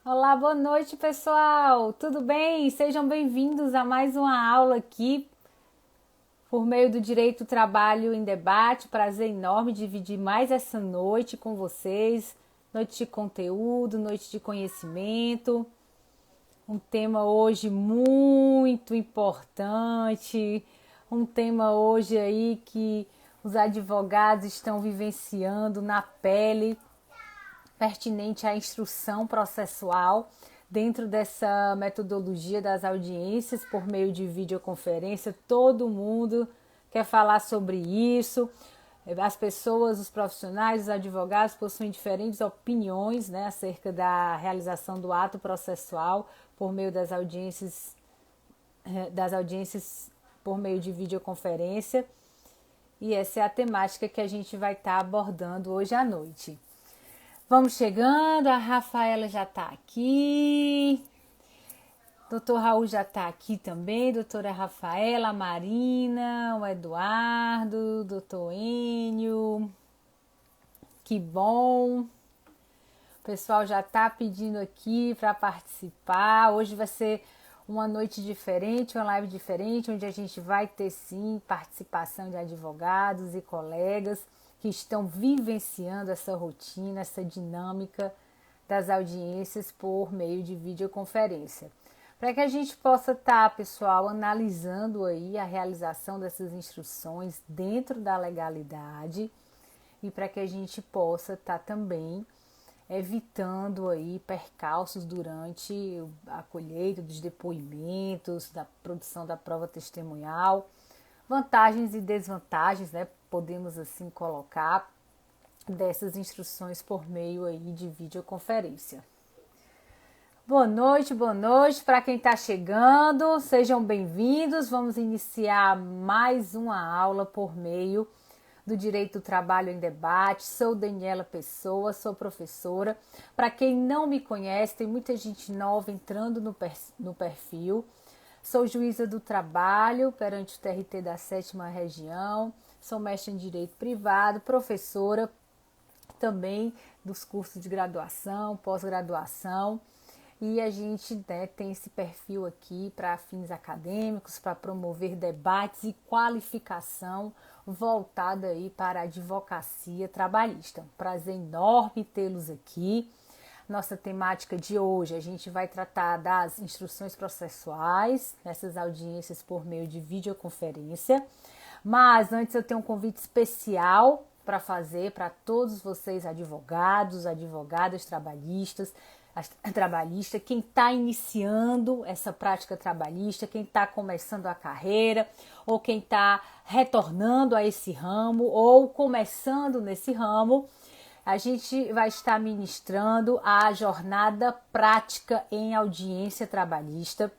Olá, boa noite, pessoal. Tudo bem? Sejam bem-vindos a mais uma aula aqui por meio do Direito do Trabalho em Debate. Prazer enorme dividir mais essa noite com vocês. Noite de conteúdo, noite de conhecimento. Um tema hoje muito importante. Um tema hoje aí que os advogados estão vivenciando na pele, pertinente à instrução processual dentro dessa metodologia das audiências por meio de videoconferência. Todo mundo quer falar sobre isso. As pessoas, os profissionais, os advogados possuem diferentes opiniões, né, acerca da realização do ato processual por meio das audiências por meio de videoconferência. E essa é a temática que a gente vai estar abordando hoje à noite. Vamos chegando, a Rafaela já está aqui, doutor Raul já está aqui também, doutora Rafaela, a Marina, o Eduardo, doutor Enio, que bom. O pessoal já está pedindo aqui para participar. Hoje vai ser uma noite diferente, uma live diferente, onde a gente vai ter sim participação de advogados e colegas que estão vivenciando essa rotina, essa dinâmica das audiências por meio de videoconferência. Para que a gente possa estar, pessoal, analisando aí a realização dessas instruções dentro da legalidade e para que a gente possa estar também evitando aí percalços durante a colheita dos depoimentos, da produção da prova testemunhal, vantagens e desvantagens, né? Podemos assim colocar dessas instruções por meio aí de videoconferência. Boa noite para quem está chegando, sejam bem-vindos. Vamos iniciar mais uma aula por meio do Direito do Trabalho em Debate. Sou Daniela Pessoa, sou professora. Para quem não me conhece, tem muita gente nova entrando no perfil. Sou juíza do trabalho perante o TRT da 7ª Região, sou mestre em Direito Privado, professora também dos cursos de graduação, pós-graduação, e a gente, né, tem esse perfil aqui para fins acadêmicos, para promover debates e qualificação voltada aí para a advocacia trabalhista. Prazer enorme tê-los aqui. Nossa temática de hoje, a gente vai tratar das instruções processuais, nessas audiências por meio de videoconferência. Mas antes eu tenho um convite especial para fazer para todos vocês advogados, advogadas trabalhistas, quem está iniciando essa prática trabalhista, quem está começando a carreira, ou quem está retornando a esse ramo, ou começando nesse ramo. A gente vai estar ministrando a jornada prática em audiência trabalhista.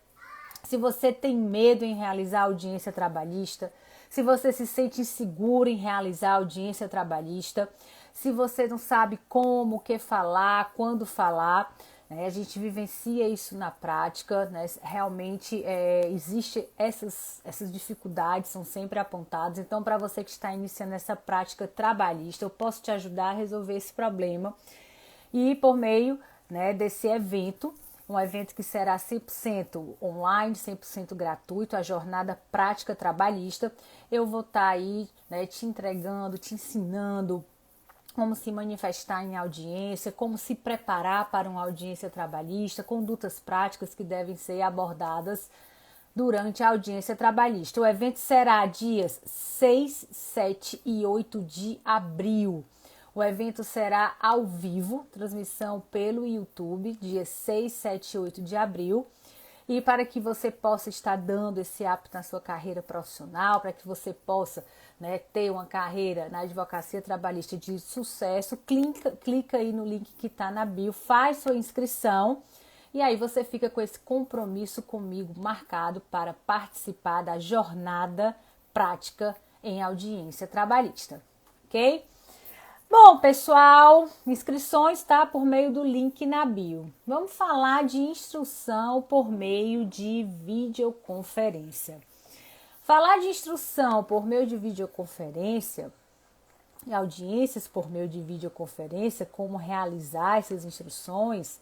Se você tem medo em realizar audiência trabalhista, se você se sente inseguro em realizar audiência trabalhista, se você não sabe como, o que falar, quando falar, né? A gente vivencia isso na prática, né? Realmente existe essas dificuldades, são sempre apontadas. Então, para você que está iniciando essa prática trabalhista, eu posso te ajudar a resolver esse problema. E por meio, né, desse evento, um evento que será 100% online, 100% gratuito, a jornada prática trabalhista, eu vou estar aí, né, te entregando, te ensinando como se manifestar em audiência, como se preparar para uma audiência trabalhista, condutas práticas que devem ser abordadas durante a audiência trabalhista. O evento será dias 6, 7 e 8 de abril. O evento será ao vivo, transmissão pelo YouTube, dias 6, 7 e 8 de abril. E para que você possa estar dando esse apto na sua carreira profissional, para que você possa, né, ter uma carreira na advocacia trabalhista de sucesso, clica aí no link que está na bio, faz sua inscrição e aí você fica com esse compromisso comigo marcado para participar da jornada prática em audiência trabalhista, ok? Bom, pessoal, inscrições tá por meio do link na bio. Vamos falar de instrução por meio de videoconferência. Falar de instrução por meio de videoconferência e audiências por meio de videoconferência, como realizar essas instruções,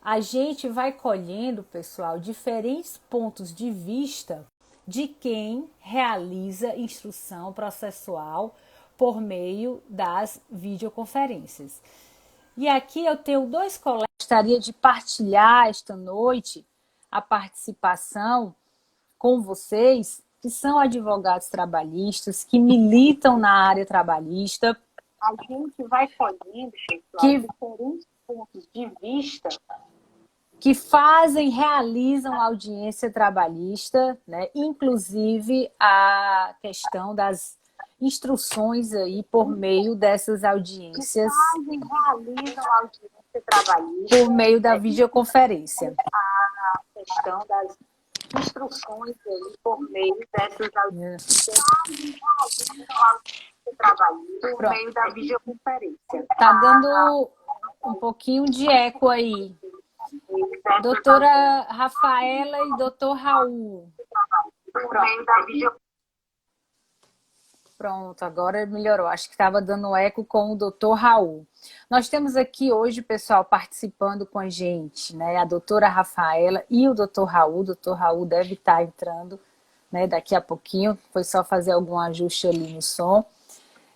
a gente vai colhendo, pessoal, diferentes pontos de vista de quem realiza instrução processual por meio das videoconferências. E aqui eu tenho dois colegas que gostaria de partilhar esta noite a participação com vocês, que são advogados trabalhistas, que militam na área trabalhista. A gente vai colhendo, pessoal, diferentes pontos de vista que realizam audiência trabalhista, né? Inclusive a questão das instruções aí por meio dessas audiências, realizam audiência trabalhista por meio da videoconferência. A questão das instruções aí por meio dessas audiências, por meio da videoconferência. Tá dando um pouquinho de eco aí. Doutora Rafaela e doutor Raul. Pronto, agora melhorou. Acho que estava dando eco com o doutor Raul. Nós temos aqui hoje, pessoal, participando com a gente, né? A doutora Rafaela e o doutor Raul. O doutor Raul deve estar entrando, né, daqui a pouquinho. Foi só fazer algum ajuste ali no som.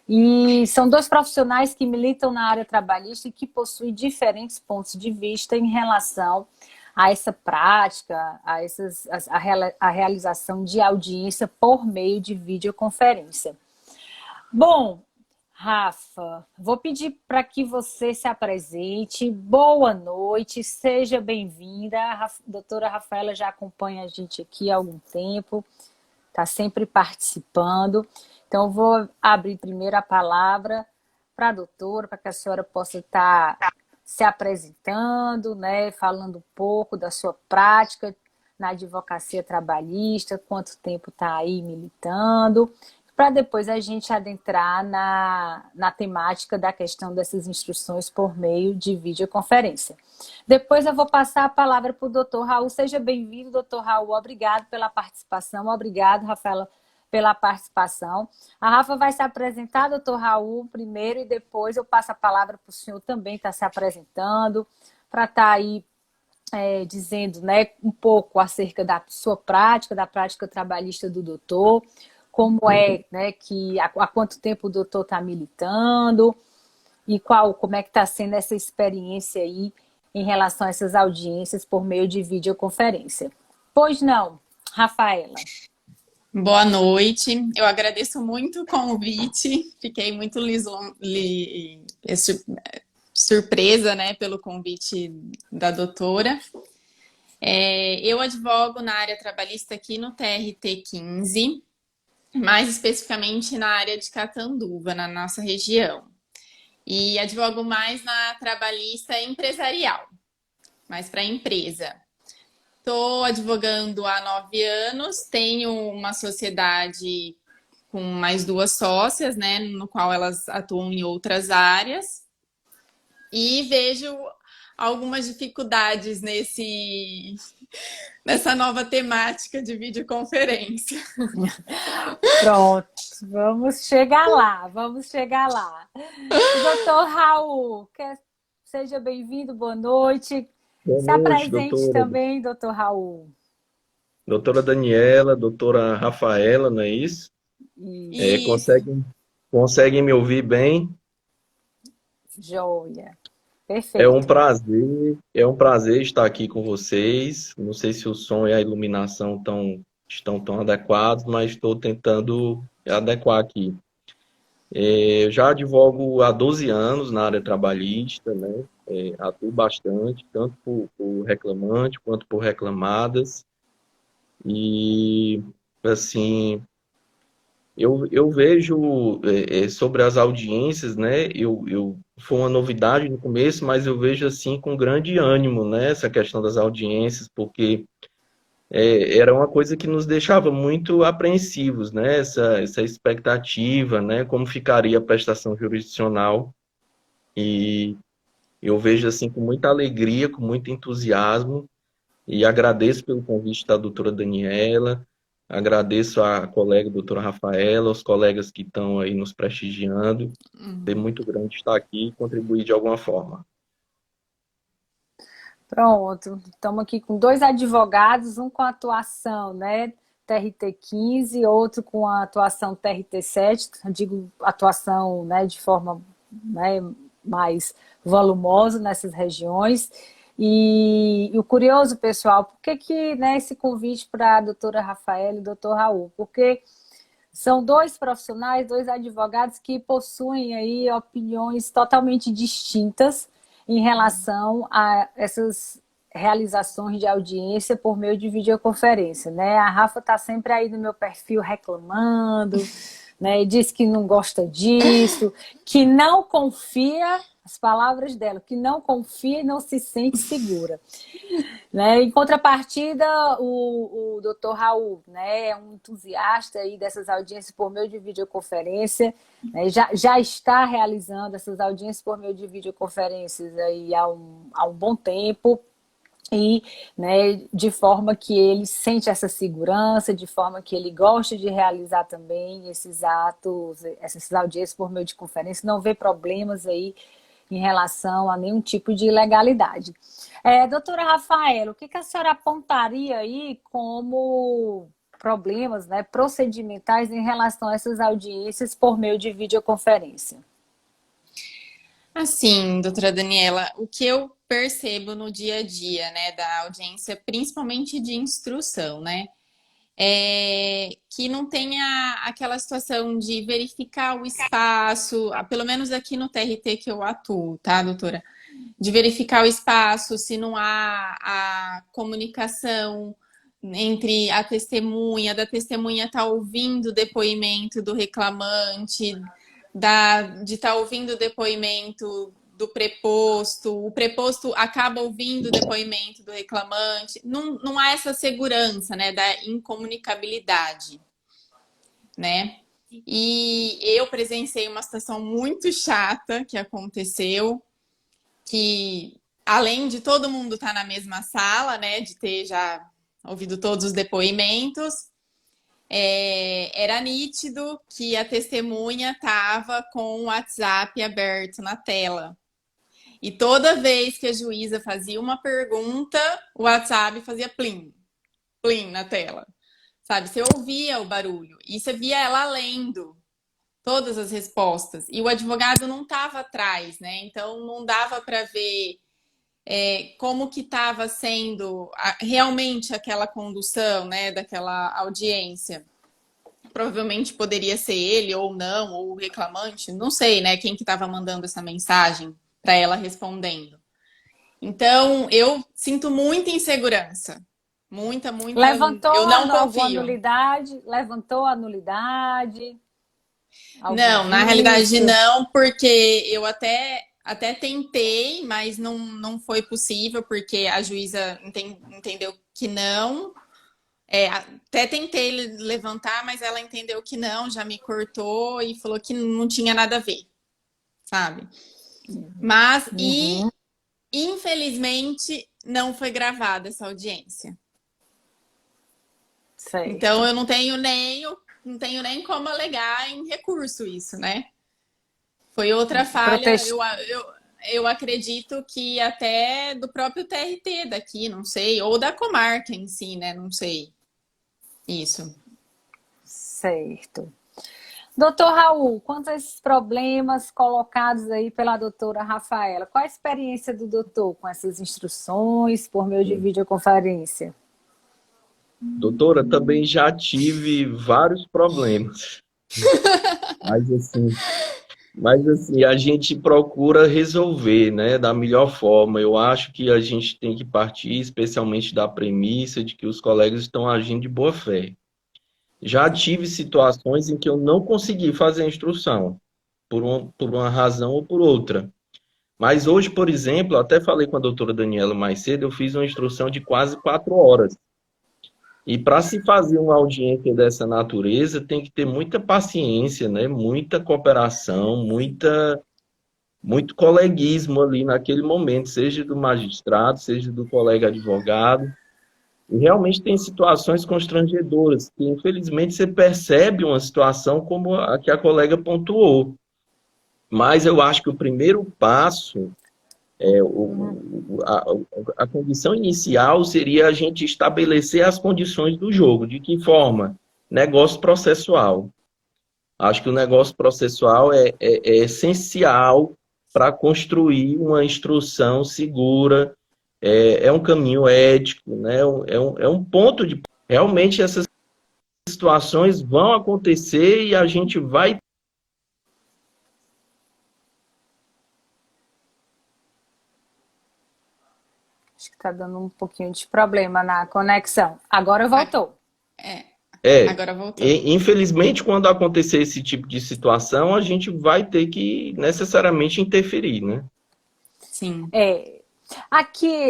E são dois profissionais que militam na área trabalhista e que possuem diferentes pontos de vista em relação a essa prática, a realização de audiência por meio de videoconferência. Bom, Rafa, vou pedir para que você se apresente. Boa noite, seja bem-vinda. A doutora Rafaela já acompanha a gente aqui há algum tempo, está sempre participando. Então, eu vou abrir primeiro a palavra para a doutora, para que a senhora possa estar se apresentando, né, falando um pouco da sua prática na advocacia trabalhista, quanto tempo está aí militando, para depois a gente adentrar na temática da questão dessas instruções por meio de videoconferência. Depois eu vou passar a palavra para o doutor Raul. Seja bem-vindo, doutor Raul. Obrigado pela participação. Obrigado, Rafaela, pela participação. A Rafa vai se apresentar, doutor Raul, primeiro, e depois eu passo a palavra para o senhor também estar se apresentando, para estar aí dizendo, né, um pouco acerca da sua prática, da prática trabalhista do doutor, como é, né, há quanto tempo o doutor está militando e como é que está sendo essa experiência aí em relação a essas audiências por meio de videoconferência. Pois não, Rafaela. Boa noite, eu agradeço muito o convite, fiquei muito surpresa, né, pelo convite da doutora. Eu advogo na área trabalhista aqui no TRT 15, mais especificamente na área de Catanduva, na nossa região. E advogo mais na trabalhista empresarial, mais para a empresa. Estou advogando há 9 anos, tenho uma sociedade com mais 2 sócias, né, no qual elas atuam em outras áreas, e vejo algumas dificuldades nessa nova temática de videoconferência. Pronto, vamos chegar lá. Doutor Raul, seja bem-vindo, boa noite. Se apresente, doutora. Também, doutor Raul. Doutora Daniela, doutora Rafaela, não é isso? Isso. Conseguem me ouvir bem? Joia. Perfeito. É um prazer estar aqui com vocês. Não sei se o som e a iluminação estão tão adequados, mas estou tentando adequar aqui. Eu já advogo há 12 anos na área trabalhista, né? Atuo bastante, tanto por reclamante quanto por reclamadas. E, assim, eu vejo sobre as audiências, né? Foi uma novidade no começo, mas eu vejo, assim, com grande ânimo, né? Essa questão das audiências, porque era uma coisa que nos deixava muito apreensivos, né? Essa expectativa, né? Como ficaria a prestação jurisdicional. E eu vejo assim com muita alegria, com muito entusiasmo, e agradeço pelo convite da doutora Daniela, agradeço à colega doutora Rafaela, aos colegas que estão aí nos prestigiando. É muito grande estar aqui e contribuir de alguma forma. Pronto, estamos aqui com dois advogados, um com atuação, né, TRT 15, outro com a atuação TRT 7, eu digo atuação, né, de forma, né, mais volumosa nessas regiões. E o curioso, pessoal, por que, né, esse convite para a doutora Rafaela e o doutor Raul? Porque são dois profissionais, dois advogados que possuem aí opiniões totalmente distintas em relação a essas realizações de audiência por meio de videoconferência, né? A Rafa está sempre aí no meu perfil reclamando, né? E diz que não gosta disso, que não confia, as palavras dela, que não confia e não se sente segura. Né? Em contrapartida, o Dr. Raul, né, é um entusiasta aí dessas audiências por meio de videoconferência, né, já está realizando essas audiências por meio de videoconferências aí há um bom tempo, e, né, de forma que ele sente essa segurança, de forma que ele gosta de realizar também esses atos, essas audiências por meio de conferência, não vê problemas aí em relação a nenhum tipo de ilegalidade. Doutora Rafaela, o que a senhora apontaria aí como problemas, né, procedimentais em relação a essas audiências por meio de videoconferência? Assim, doutora Daniela, o que eu percebo no dia a dia, né, da audiência, principalmente de instrução, né, que não tenha aquela situação de verificar o espaço, pelo menos aqui no TRT que eu atuo, tá, doutora? De verificar o espaço, se não há a comunicação entre a testemunha, da testemunha estar ouvindo o depoimento do reclamante, de estar ouvindo o depoimento do preposto, o preposto acaba ouvindo o depoimento do reclamante, não há essa segurança, né, da incomunicabilidade, né? E eu presenciei uma situação muito chata que aconteceu, que além de todo mundo estar na mesma sala, né, de ter já ouvido todos os depoimentos, era nítido que a testemunha estava com o WhatsApp aberto na tela. E toda vez que a juíza fazia uma pergunta, o WhatsApp fazia plim, plim na tela. Sabe, você ouvia o barulho e você via ela lendo todas as respostas. E o advogado não estava atrás, né? Então não dava para ver como que estava sendo realmente aquela condução, né, daquela audiência. Provavelmente poderia ser ele ou não, ou o reclamante, não sei, né, quem que estava mandando essa mensagem para ela respondendo. Então, eu sinto muita insegurança. Muita. Eu não confio. Levantou a nulidade? Não, na realidade não, porque eu até tentei, mas não foi possível, porque a juíza entendeu que não. Até tentei levantar, mas ela entendeu que não, já me cortou e falou que não tinha nada a ver, sabe? Mas, infelizmente, não foi gravada essa audiência. Certo. Então, eu não tenho nem como alegar em recurso isso, né? Foi outra falha, eu acredito que até do próprio TRT daqui, não sei, ou da comarca em si, né? Não sei. Isso. Certo. Doutor Raul, quanto a esses problemas colocados aí pela doutora Rafaela, qual a experiência do doutor com essas instruções por meio de videoconferência? Doutora, também já tive vários problemas. Mas assim, a gente procura resolver, né, da melhor forma. Eu acho que a gente tem que partir especialmente da premissa de que os colegas estão agindo de boa fé. Já tive situações em que eu não consegui fazer a instrução, por uma razão ou por outra. Mas hoje, por exemplo, até falei com a doutora Daniela mais cedo, eu fiz uma instrução de quase 4 horas. E para se fazer uma audiência dessa natureza, tem que ter muita paciência, né? Muita cooperação, muito coleguismo ali naquele momento, seja do magistrado, seja do colega advogado. E realmente tem situações constrangedoras, que infelizmente você percebe uma situação como a que a colega pontuou. Mas eu acho que o primeiro passo A condição inicial seria a gente estabelecer as condições do jogo. De que forma? Negócio processual. Acho que o negócio processual é essencial para construir uma instrução segura, é um caminho ético, né? É um ponto de... Realmente essas situações vão acontecer e a gente vai... Acho que está dando um pouquinho de problema na conexão. Agora voltou. Agora voltou. Infelizmente, quando acontecer esse tipo de situação, a gente vai ter que necessariamente interferir, né? Sim. Aqui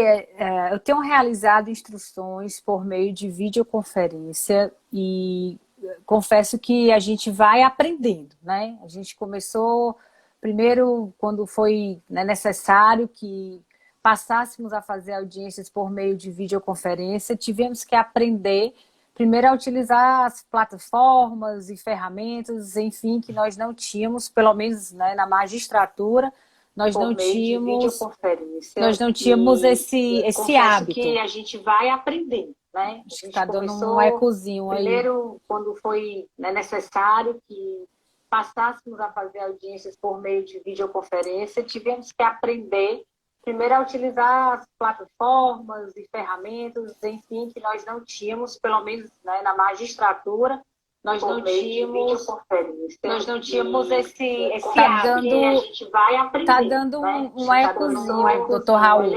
eu tenho realizado instruções por meio de videoconferência e confesso que a gente vai aprendendo, né? A gente começou primeiro quando foi, né, necessário que passássemos a fazer audiências por meio de videoconferência, tivemos que aprender primeiro a utilizar as plataformas e ferramentas, enfim, que nós não tínhamos, pelo menos, né, na magistratura, nós não tínhamos esse hábito. Que a gente vai aprender, né? Acho que está dando um ecozinho aí. Primeiro, quando foi, né, necessário que passássemos a fazer audiências por meio de videoconferência, tivemos que aprender primeiro a utilizar as plataformas e ferramentas, enfim, que nós não tínhamos, pelo menos, né, na magistratura, nós não tínhamos esse hábito que a gente vai aprender. Está dando um ecozinho, doutor Raul.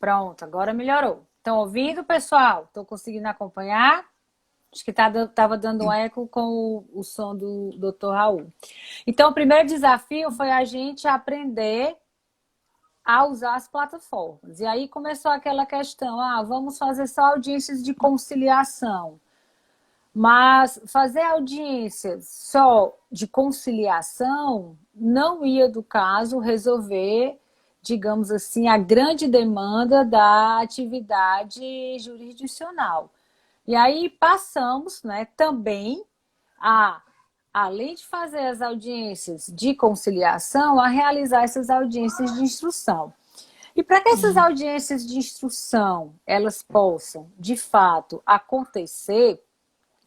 Pronto, agora melhorou. Estão ouvindo, pessoal? Estão conseguindo acompanhar? Acho que estava dando um eco com o som do doutor Raul. Então, o primeiro desafio foi a gente aprender a usar as plataformas. E aí começou aquela questão, vamos fazer só audiências de conciliação. Mas fazer audiências só de conciliação não ia, do caso, resolver, digamos assim, a grande demanda da atividade jurisdicional. E aí passamos, né, também além de fazer as audiências de conciliação, a realizar essas audiências de instrução. E para que essas audiências de instrução elas possam, de fato, acontecer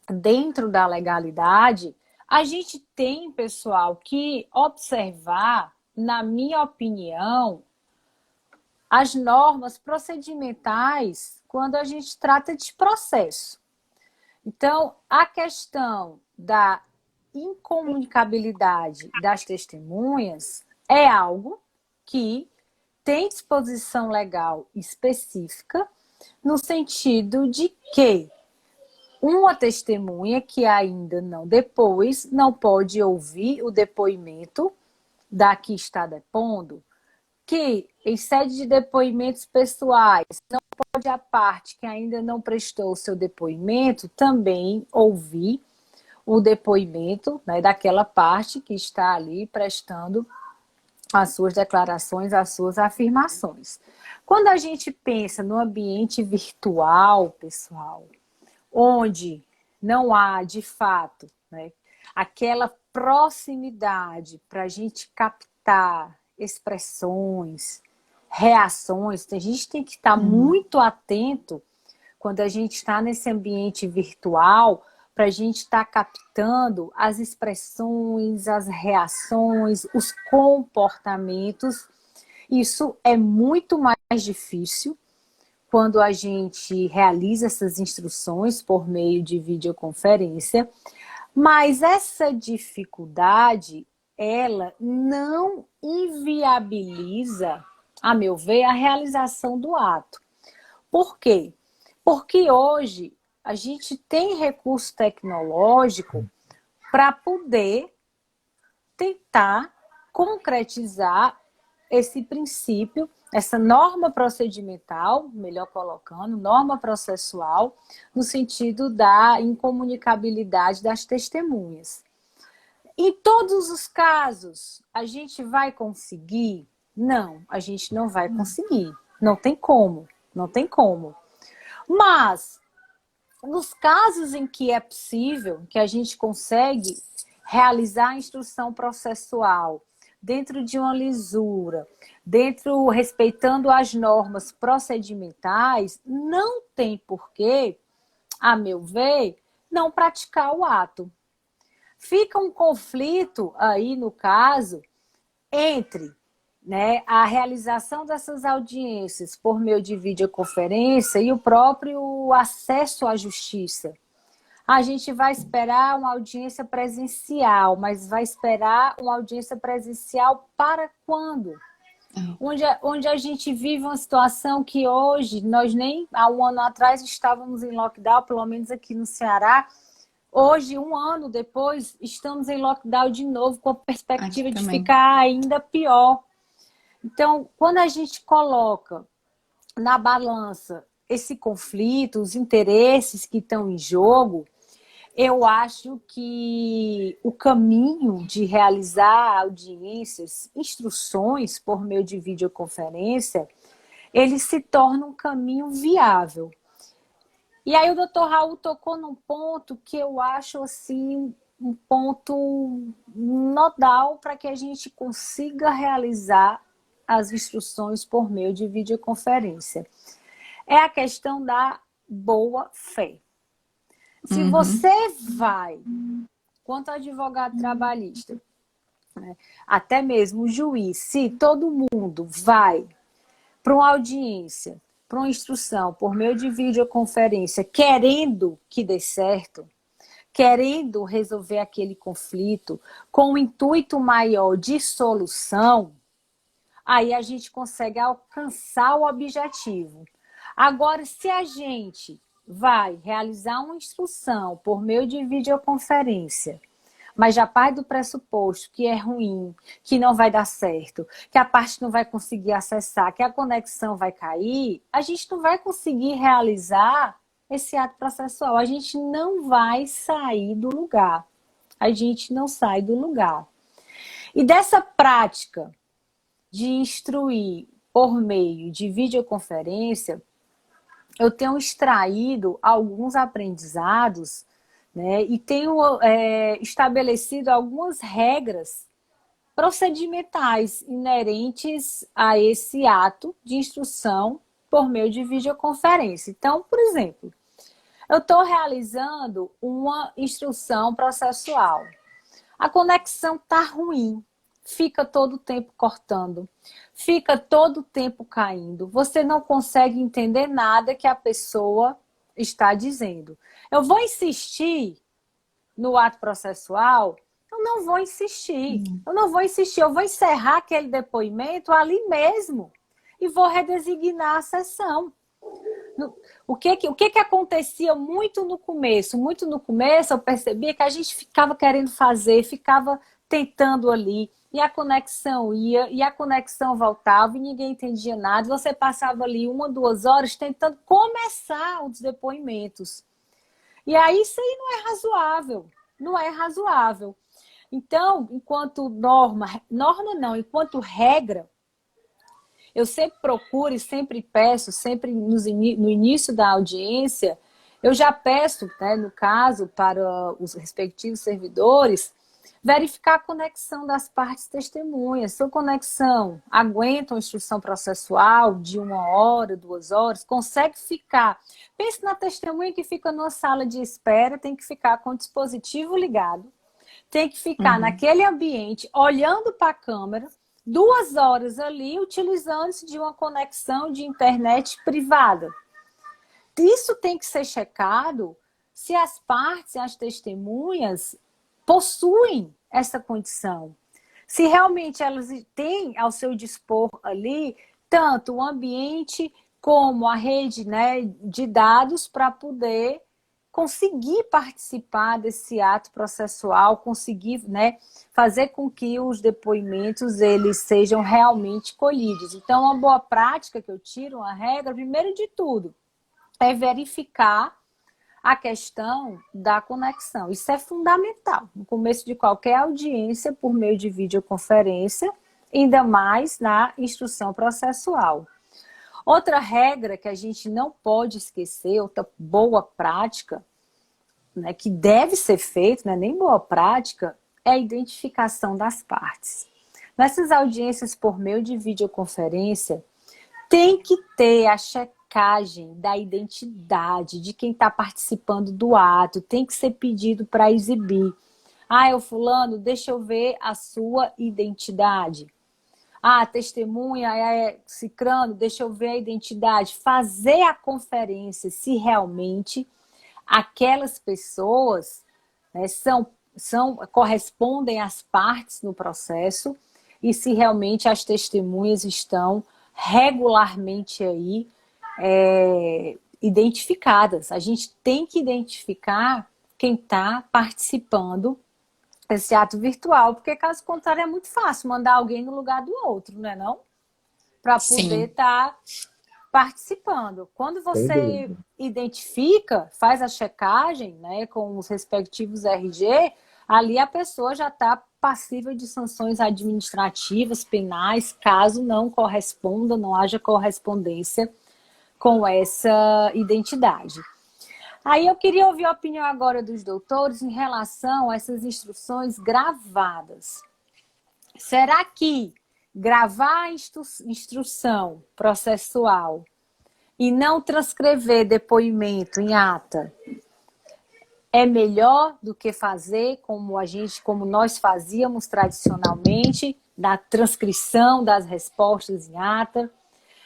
dentro da legalidade, a gente tem, pessoal, que observar, na minha opinião, as normas procedimentais quando a gente trata de processo. Então, a questão da incomunicabilidade das testemunhas é algo que tem disposição legal específica no sentido de que uma testemunha que ainda não depôs não pode ouvir o depoimento da que está depondo, que em sede de depoimentos pessoais não pode a parte que ainda não prestou o seu depoimento também ouvir o depoimento, né, daquela parte que está ali prestando as suas declarações, as suas afirmações. Quando a gente pensa no ambiente virtual, pessoal, onde não há, de fato, né, aquela proximidade para a gente captar expressões, reações, a gente tem que estar muito atento quando a gente está nesse ambiente virtual para a gente estar captando as expressões, as reações, os comportamentos. Isso é muito mais difícil quando a gente realiza essas instruções por meio de videoconferência, mas essa dificuldade, ela não inviabiliza, a meu ver, a realização do ato. Por quê? Porque hoje a gente tem recurso tecnológico para poder tentar concretizar esse princípio, essa norma procedimental, melhor colocando, norma processual, no sentido da incomunicabilidade das testemunhas. Em todos os casos, a gente vai conseguir? Não, a gente não vai conseguir. Não tem como, não tem como. Mas, nos casos em que é possível, que a gente consegue realizar a instrução processual dentro de uma lisura, dentro respeitando as normas procedimentais, não tem porquê, a meu ver, não praticar o ato. Fica um conflito aí, no caso, entre, né, a realização dessas audiências por meio de videoconferência e o próprio acesso à justiça. A gente vai esperar uma audiência presencial, mas vai esperar uma audiência presencial para quando? Onde a gente vive uma situação que hoje, nós nem há um ano atrás estávamos em lockdown, pelo menos aqui no Ceará. Hoje, um ano depois, estamos em lockdown de novo, com a perspectiva de ficar ainda pior. Então, quando a gente coloca na balança esse conflito, os interesses que estão em jogo, eu acho que o caminho de realizar audiências, instruções por meio de videoconferência, ele se torna um caminho viável. E aí o doutor Raul tocou num ponto que eu acho assim, um ponto nodal para que a gente consiga realizar as instruções por meio de videoconferência. É a questão da boa fé. Se você vai, quanto advogado trabalhista, né, até mesmo o juiz, se todo mundo vai para uma audiência, para uma instrução por meio de videoconferência, querendo que dê certo, querendo resolver aquele conflito com um intuito maior de solução, aí a gente consegue alcançar o objetivo. Agora, se a gente vai realizar uma instrução por meio de videoconferência, mas já parte do pressuposto que é ruim, que não vai dar certo, que a parte não vai conseguir acessar, que a conexão vai cair, a gente não vai conseguir realizar esse ato processual. A gente não vai sair do lugar. A gente não sai do lugar. E dessa prática de instruir por meio de videoconferência, eu tenho extraído alguns aprendizados, né, e tenho estabelecido algumas regras procedimentais inerentes a esse ato de instrução por meio de videoconferência. Então, por exemplo, eu estou realizando uma instrução processual. A conexão está ruim, fica todo o tempo cortando, fica todo o tempo caindo. Você não consegue entender nada que a pessoa está dizendo. Eu vou insistir no ato processual? Eu não vou insistir. Eu vou encerrar aquele depoimento ali mesmo e vou redesignar a sessão. O que acontecia muito no começo? Muito no começo eu percebia que a gente ficava querendo fazer, ficava tentando ali, e a conexão ia, e a conexão voltava, e ninguém entendia nada. Você passava ali 1, 2 horas tentando começar os depoimentos. E aí isso aí não é razoável. Não é razoável. Então, enquanto enquanto regra, eu sempre procuro e sempre peço, sempre no início da audiência, eu já peço, né, no caso, para os respectivos servidores, verificar a conexão das partes testemunhas. Sua conexão aguenta uma instrução processual de 1 hora, 2 horas, consegue ficar. Pense na testemunha que fica numa sala de espera, tem que ficar com o dispositivo ligado, tem que ficar naquele ambiente, olhando para a câmera, 2 horas ali, utilizando-se de uma conexão de internet privada. Isso tem que ser checado se as partes, as testemunhas, possuem essa condição. Se realmente elas têm ao seu dispor ali tanto o ambiente como a rede, né, de dados para poder conseguir participar desse ato processual, conseguir, né, fazer com que os depoimentos eles sejam realmente colhidos. Então, uma boa prática que eu tiro, uma regra, primeiro de tudo, é verificar a questão da conexão. Isso é fundamental. No começo de qualquer audiência, por meio de videoconferência, ainda mais na instrução processual. Outra regra que a gente não pode esquecer, outra boa prática, né, que deve ser feita, não é nem boa prática, é a identificação das partes. Nessas audiências por meio de videoconferência, tem que ter a checagem da identidade de quem está participando do ato, tem que ser pedido para exibir. Ah, eu fulano, deixa eu ver a sua identidade. Ah, testemunha é cicrano, deixa eu ver a identidade. Fazer a conferência se realmente aquelas pessoas, né, correspondem às partes no processo e se realmente as testemunhas estão regularmente aí identificadas. A gente tem que identificar quem está participando desse ato virtual, porque caso contrário é muito fácil mandar alguém no lugar do outro, né, não? Para poder estar participando. Quando você identifica, faz a checagem, né, com os respectivos RG, ali a pessoa já está passível de sanções administrativas, penais, caso não corresponda, não haja correspondência com essa identidade. Aí eu queria ouvir a opinião agora dos doutores em relação a essas instruções gravadas. Será que gravar a instrução processual e não transcrever depoimento em ata é melhor do que fazer como nós fazíamos tradicionalmente, da transcrição das respostas em ata?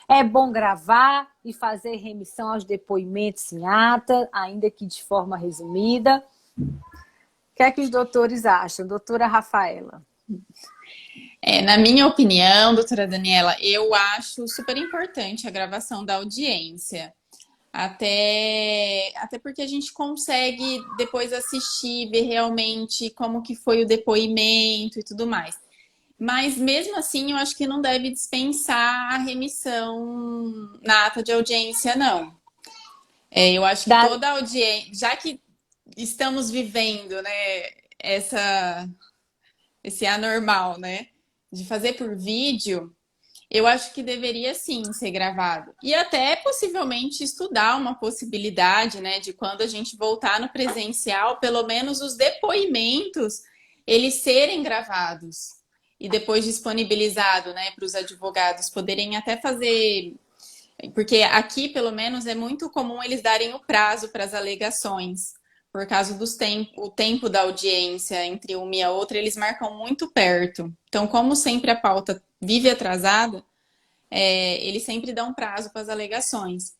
É bom gravar e fazer remissão aos depoimentos em ata, ainda que de forma resumida? O que é que os doutores acham? Doutora Rafaela. Na minha opinião, doutora Daniela, eu acho super importante a gravação da audiência. Até porque a gente consegue depois assistir, ver realmente como que foi o depoimento e tudo mais. Mas mesmo assim, eu acho que não deve dispensar a remissão na ata de audiência, não. Eu acho que toda audiência, já que estamos vivendo, né, esse anormal, né, de fazer por vídeo, eu acho que deveria sim ser gravado. E até possivelmente estudar uma possibilidade, né, de quando a gente voltar no presencial, pelo menos os depoimentos, eles serem gravados e depois disponibilizado, né, para os advogados poderem até fazer... Porque aqui, pelo menos, é muito comum eles darem o prazo para as alegações. Por causa o tempo da audiência entre uma e a outra, eles marcam muito perto. Então, como sempre a pauta vive atrasada, eles sempre dão prazo para as alegações.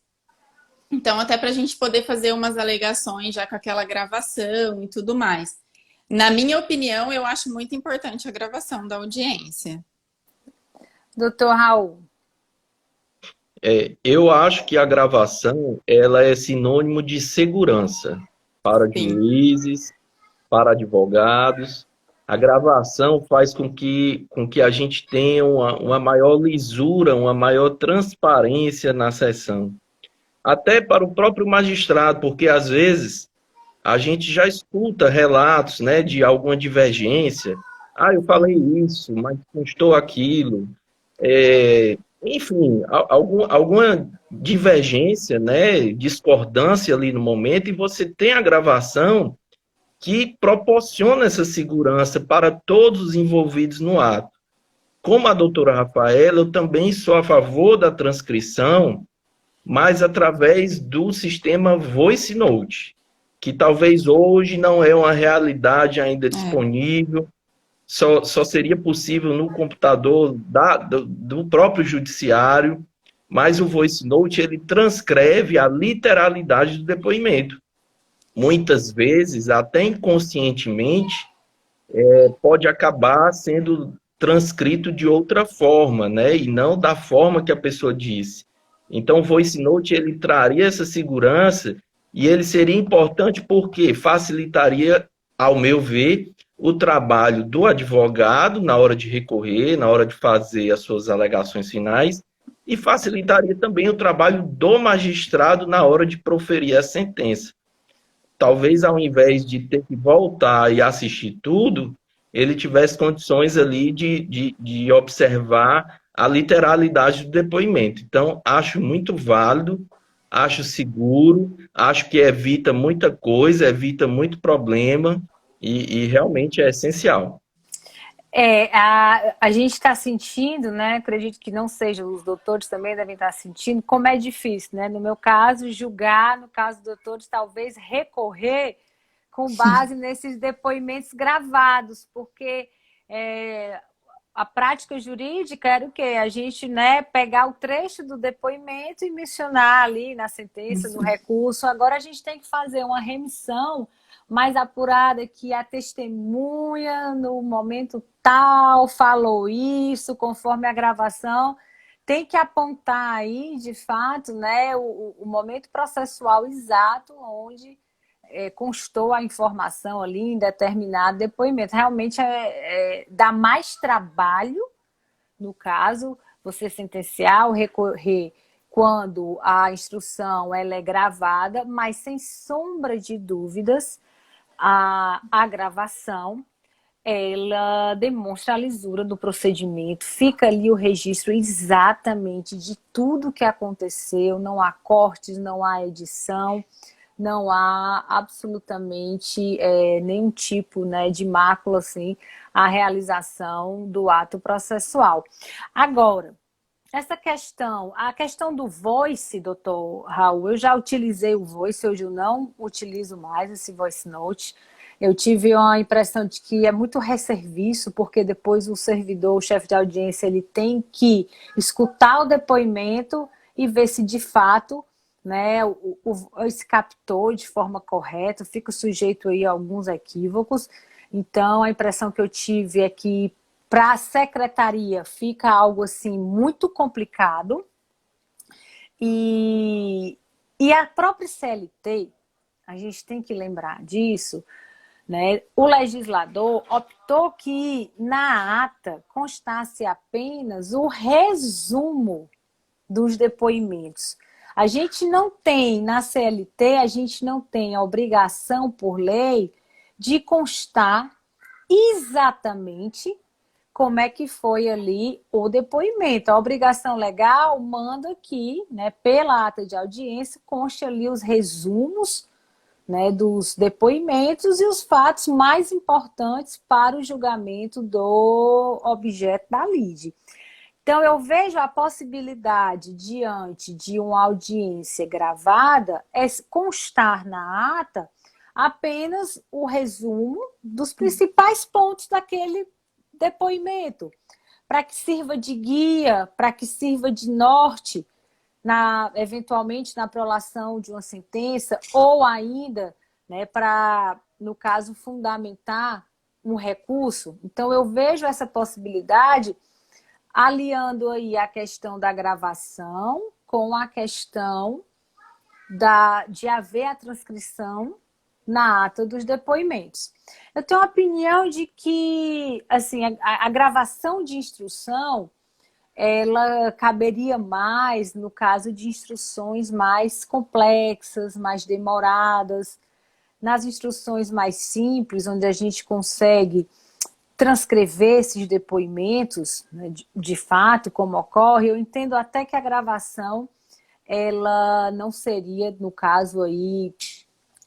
Então, até para a gente poder fazer umas alegações já com aquela gravação e tudo mais. Na minha opinião, eu acho muito importante a gravação da audiência. Doutor Raul. Eu acho que a gravação ela é sinônimo de segurança para juízes, para advogados. A gravação faz com que a gente tenha uma maior lisura, uma maior transparência na sessão. Até para o próprio magistrado, porque às vezes a gente já escuta relatos, né, de alguma divergência. Ah, eu falei isso, mas constou aquilo. Enfim, alguma divergência, né, discordância ali no momento, e você tem a gravação que proporciona essa segurança para todos os envolvidos no ato. Como a doutora Rafaela, eu também sou a favor da transcrição, mas através do sistema Voice Note, que talvez hoje não é uma realidade ainda disponível, só seria possível no computador do próprio judiciário, mas o Voice Note ele transcreve a literalidade do depoimento. Muitas vezes, até inconscientemente, pode acabar sendo transcrito de outra forma, né? E não da forma que a pessoa disse. Então, o Voice Note ele traria essa segurança e ele seria importante porque facilitaria, ao meu ver, o trabalho do advogado na hora de recorrer, na hora de fazer as suas alegações finais, e facilitaria também o trabalho do magistrado na hora de proferir a sentença. Talvez, ao invés de ter que voltar e assistir tudo, ele tivesse condições ali de observar a literalidade do depoimento. Então, acho muito válido, acho seguro, acho que evita muita coisa, evita muito problema, e realmente é essencial. A gente está sentindo, né? Acredito que não seja, os doutores também devem estar sentindo, como é difícil, né? No meu caso, julgar, no caso dos doutores, talvez recorrer com base nesses depoimentos gravados, porque a prática jurídica era o quê? A gente, né, pegar o trecho do depoimento e mencionar ali na sentença, no recurso. Agora a gente tem que fazer uma remissão mais apurada, que a testemunha, no momento tal, falou isso, conforme a gravação, tem que apontar aí, de fato, né, o momento processual exato onde constou a informação ali em determinado depoimento. Realmente dá mais trabalho, no caso, você sentenciar ou recorrer quando a instrução ela é gravada, mas sem sombra de dúvidas, a gravação ela demonstra a lisura do procedimento, fica ali o registro exatamente de tudo que aconteceu, não há cortes, não há edição, não há absolutamente nenhum tipo, né, de mácula assim, a realização do ato processual. Agora, a questão do voice, doutor Raul, eu já utilizei o voice, hoje eu não utilizo mais esse voice note. Eu tive uma impressão de que é muito resserviço, porque depois o servidor, o chefe de audiência, ele tem que escutar o depoimento e ver se de fato, né, se captou de forma correta, fica sujeito aí a alguns equívocos. Então, a impressão que eu tive é que para a secretaria fica algo assim muito complicado. E a própria CLT, a gente tem que lembrar disso, né? O legislador optou que na ata constasse apenas o resumo dos depoimentos. A gente não tem, na CLT, a gente não tem a obrigação por lei de constar exatamente como é que foi ali o depoimento. A obrigação legal manda que, né, pela ata de audiência, conste ali os resumos, né, dos depoimentos e os fatos mais importantes para o julgamento do objeto da lide. Então, eu vejo a possibilidade, diante de uma audiência gravada, é constar na ata apenas o resumo dos principais pontos daquele depoimento, para que sirva de guia, para que sirva de norte, eventualmente na prolação de uma sentença, ou ainda, né, para, no caso, fundamentar um recurso. Então, eu vejo essa possibilidade aliando aí a questão da gravação com a questão de haver a transcrição na ata dos depoimentos. Eu tenho a opinião de que assim, a gravação de instrução ela caberia mais no caso de instruções mais complexas, mais demoradas. Nas instruções mais simples, onde a gente consegue transcrever esses depoimentos, né, de fato, como ocorre, eu entendo até que a gravação ela não seria, no caso aí,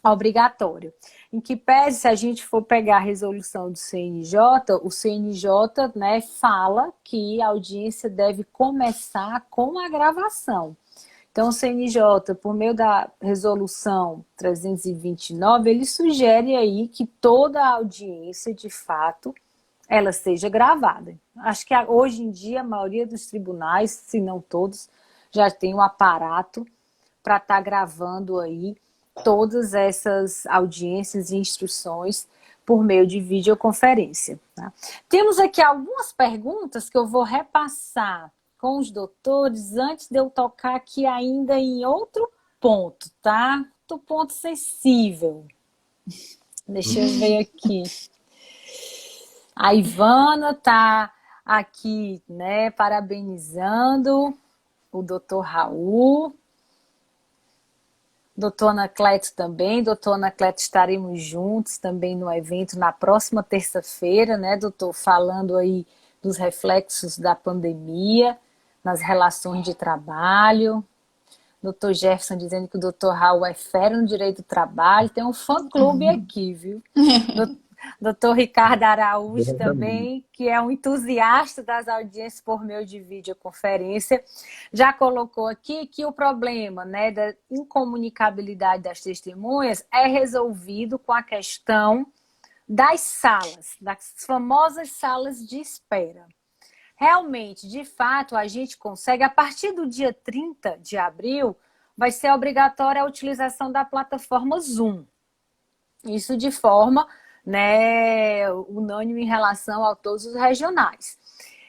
obrigatória. Em que pese, se a gente for pegar a resolução do CNJ, o CNJ, né, fala que a audiência deve começar com a gravação. Então, o CNJ, por meio da resolução 329, ele sugere aí que toda a audiência, de fato, ela seja gravada. Acho que hoje em dia a maioria dos tribunais, se não todos, já tem um aparato para estar gravando aí todas essas audiências e instruções por meio de videoconferência. Tá? Temos aqui algumas perguntas que eu vou repassar com os doutores antes de eu tocar aqui ainda em outro ponto, tá? Outro ponto sensível. Deixa eu ver aqui. A Ivana está aqui, né, parabenizando o doutor Raul. Doutor Anacleto também. Doutor Anacleto, estaremos juntos também no evento na próxima terça-feira, né, doutor? Falando aí dos reflexos da pandemia nas relações de trabalho. Doutor Jefferson dizendo que o doutor Raul é fera no direito do trabalho. Tem um fã-clube aqui, viu? Doutor Ricardo Araújo Exatamente. também, que é um entusiasta das audiências por meio de videoconferência, já colocou aqui que o problema, né, da incomunicabilidade das testemunhas é resolvido com a questão das salas, das famosas salas de espera. Realmente, de fato, a gente consegue, a partir do dia 30 de abril, vai ser obrigatória a utilização da plataforma Zoom. Isso de forma, né, unânime em relação a todos os regionais.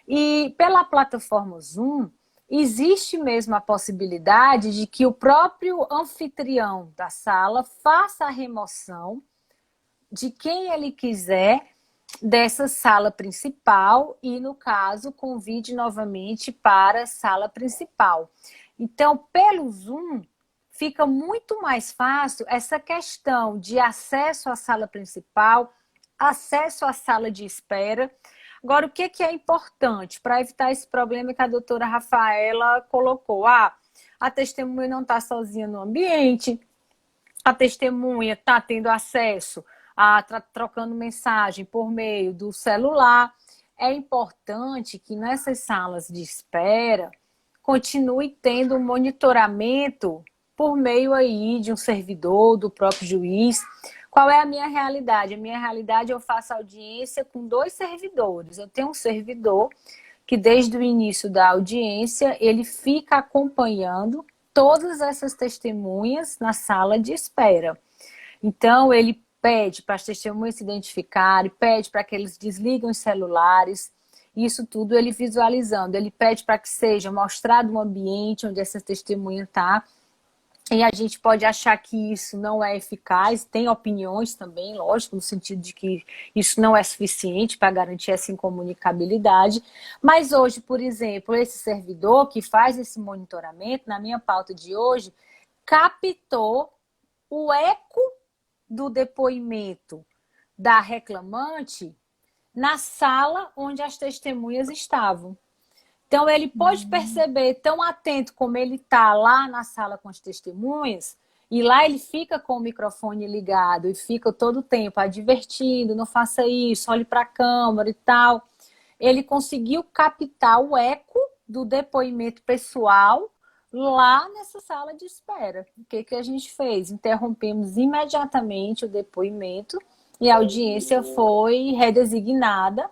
E pela plataforma Zoom, existe mesmo a possibilidade de que o próprio anfitrião da sala faça a remoção de quem ele quiser dessa sala principal e, no caso, convide novamente para a sala principal. Então, pelo Zoom, fica muito mais fácil essa questão de acesso à sala principal, acesso à sala de espera. Agora, o que é importante para evitar esse problema que a doutora Rafaela colocou? A testemunha não está sozinha no ambiente, a testemunha está tendo acesso trocando mensagem por meio do celular. É importante que nessas salas de espera continue tendo um monitoramento por meio aí de um servidor, do próprio juiz. Qual é a minha realidade? A minha realidade, eu faço audiência com 2 servidores. Eu tenho um servidor que desde o início da audiência, ele fica acompanhando todas essas testemunhas na sala de espera. Então, ele pede para as testemunhas se identificarem, pede para que eles desliguem os celulares, isso tudo ele visualizando. Ele pede para que seja mostrado um ambiente onde essa testemunha está. E a gente pode achar que isso não é eficaz, tem opiniões também, lógico, no sentido de que isso não é suficiente para garantir essa incomunicabilidade. Mas hoje, por exemplo, esse servidor que faz esse monitoramento, na minha pauta de hoje, captou o eco do depoimento da reclamante na sala onde as testemunhas estavam. Então, ele pode perceber, tão atento como ele está lá na sala com as testemunhas, e lá ele fica com o microfone ligado e fica todo o tempo advertindo, não faça isso, olhe para a câmera e tal. Ele conseguiu captar o eco do depoimento pessoal lá nessa sala de espera. O que a gente fez? Interrompemos imediatamente o depoimento e a audiência foi redesignada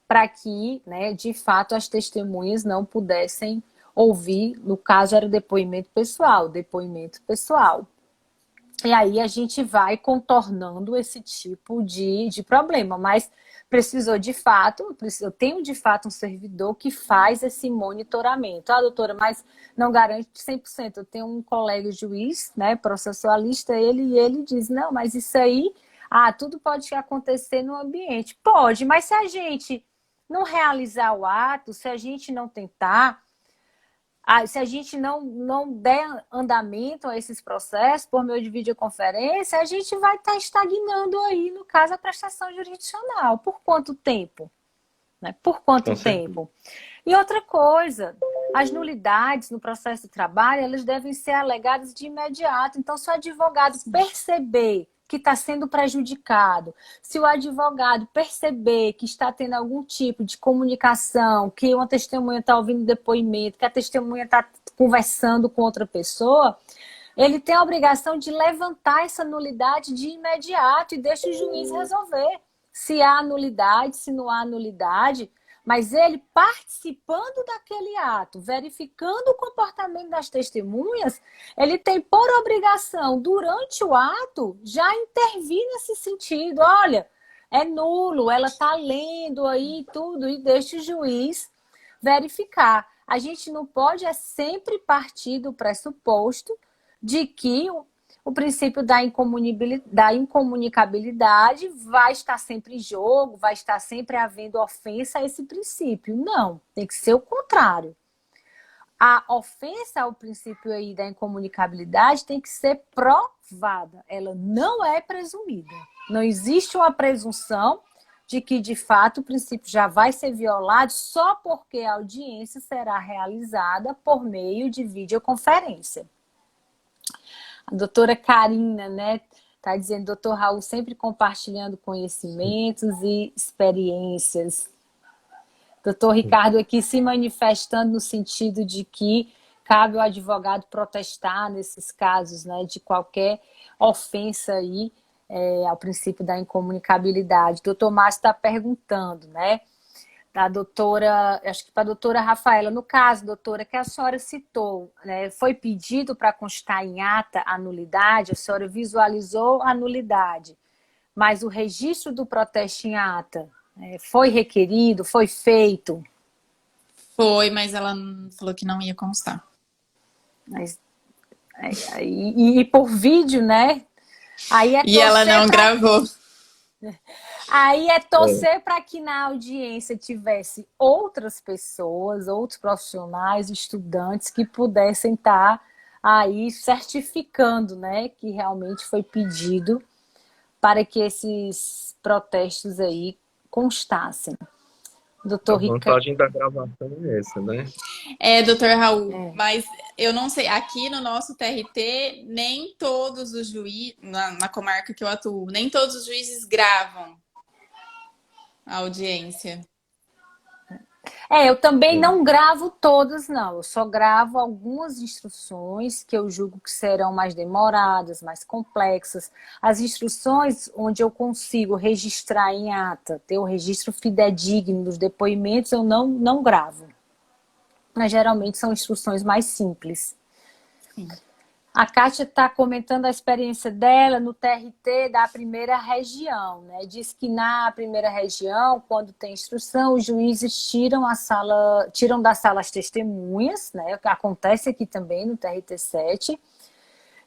para que, né, de fato, as testemunhas não pudessem ouvir, no caso era depoimento pessoal. E aí a gente vai contornando esse tipo de problema, mas precisou de fato, eu tenho de fato um servidor que faz esse monitoramento. Ah, doutora, mas não garante 100%. Eu tenho um colega juiz, né, processualista, ele diz, não, mas isso aí, tudo pode acontecer no ambiente. Pode, mas se a gente não realizar o ato, se a gente não tentar, se a gente não der andamento a esses processos por meio de videoconferência, a gente vai estar estagnando aí, no caso, a prestação jurisdicional. Por quanto tempo? Né? Por quanto tempo? E outra coisa, as nulidades no processo de trabalho, elas devem ser alegadas de imediato. Então, se o advogado perceber que está sendo prejudicado, se o advogado perceber que está tendo algum tipo de comunicação, que uma testemunha está ouvindo depoimento, que a testemunha está conversando com outra pessoa, ele tem a obrigação de levantar essa nulidade de imediato e deixa o juiz resolver se há nulidade, se não há nulidade. Mas ele participando daquele ato, verificando o comportamento das testemunhas, ele tem por obrigação, durante o ato, já intervir nesse sentido. Olha, é nulo, ela está lendo aí tudo, e deixa o juiz verificar. A gente não pode sempre partir do pressuposto de que o princípio da incomunicabilidade vai estar sempre em jogo, vai estar sempre havendo ofensa a esse princípio. Não, tem que ser o contrário. A ofensa ao princípio aí da incomunicabilidade tem que ser provada, ela não é presumida. Não existe uma presunção de que, de fato, o princípio já vai ser violado só porque a audiência será realizada por meio de videoconferência. A doutora Karina, né, Está dizendo, doutor Raul sempre compartilhando conhecimentos e experiências. Doutor Ricardo aqui se manifestando no sentido de que cabe ao advogado protestar nesses casos, né, de qualquer ofensa aí ao princípio da incomunicabilidade. Doutor Márcio está perguntando, né, da doutora, acho que para a doutora Rafaela, no caso, doutora, que a senhora citou, né, foi pedido para constar em ata a nulidade, a senhora visualizou a nulidade, mas o registro do protesto em ata foi requerido, foi feito? Foi, mas ela falou que não ia constar. Mas, e por vídeo, né? Aí e ela não gravou. Aí é torcer para que na audiência tivesse outras pessoas, outros profissionais, estudantes que pudessem estar aí certificando, né, que realmente foi pedido para que esses protestos aí constassem. Doutor Ricardo. A vantagem da gravação é essa, né? Doutor Raul, mas eu não sei, aqui no nosso TRT, nem todos os juízes, na comarca que eu atuo, nem todos os juízes gravam a audiência. Eu também não gravo todas, não. Eu só gravo algumas instruções que eu julgo que serão mais demoradas, mais complexas. As instruções onde eu consigo registrar em ata, ter um registro fidedigno dos depoimentos, eu não gravo. Mas geralmente são instruções mais simples. Sim. A Kátia está comentando a experiência dela no TRT da primeira região, né? Diz que na primeira região, quando tem instrução, os juízes tiram da sala as testemunhas, né? Acontece aqui também no TRT 7,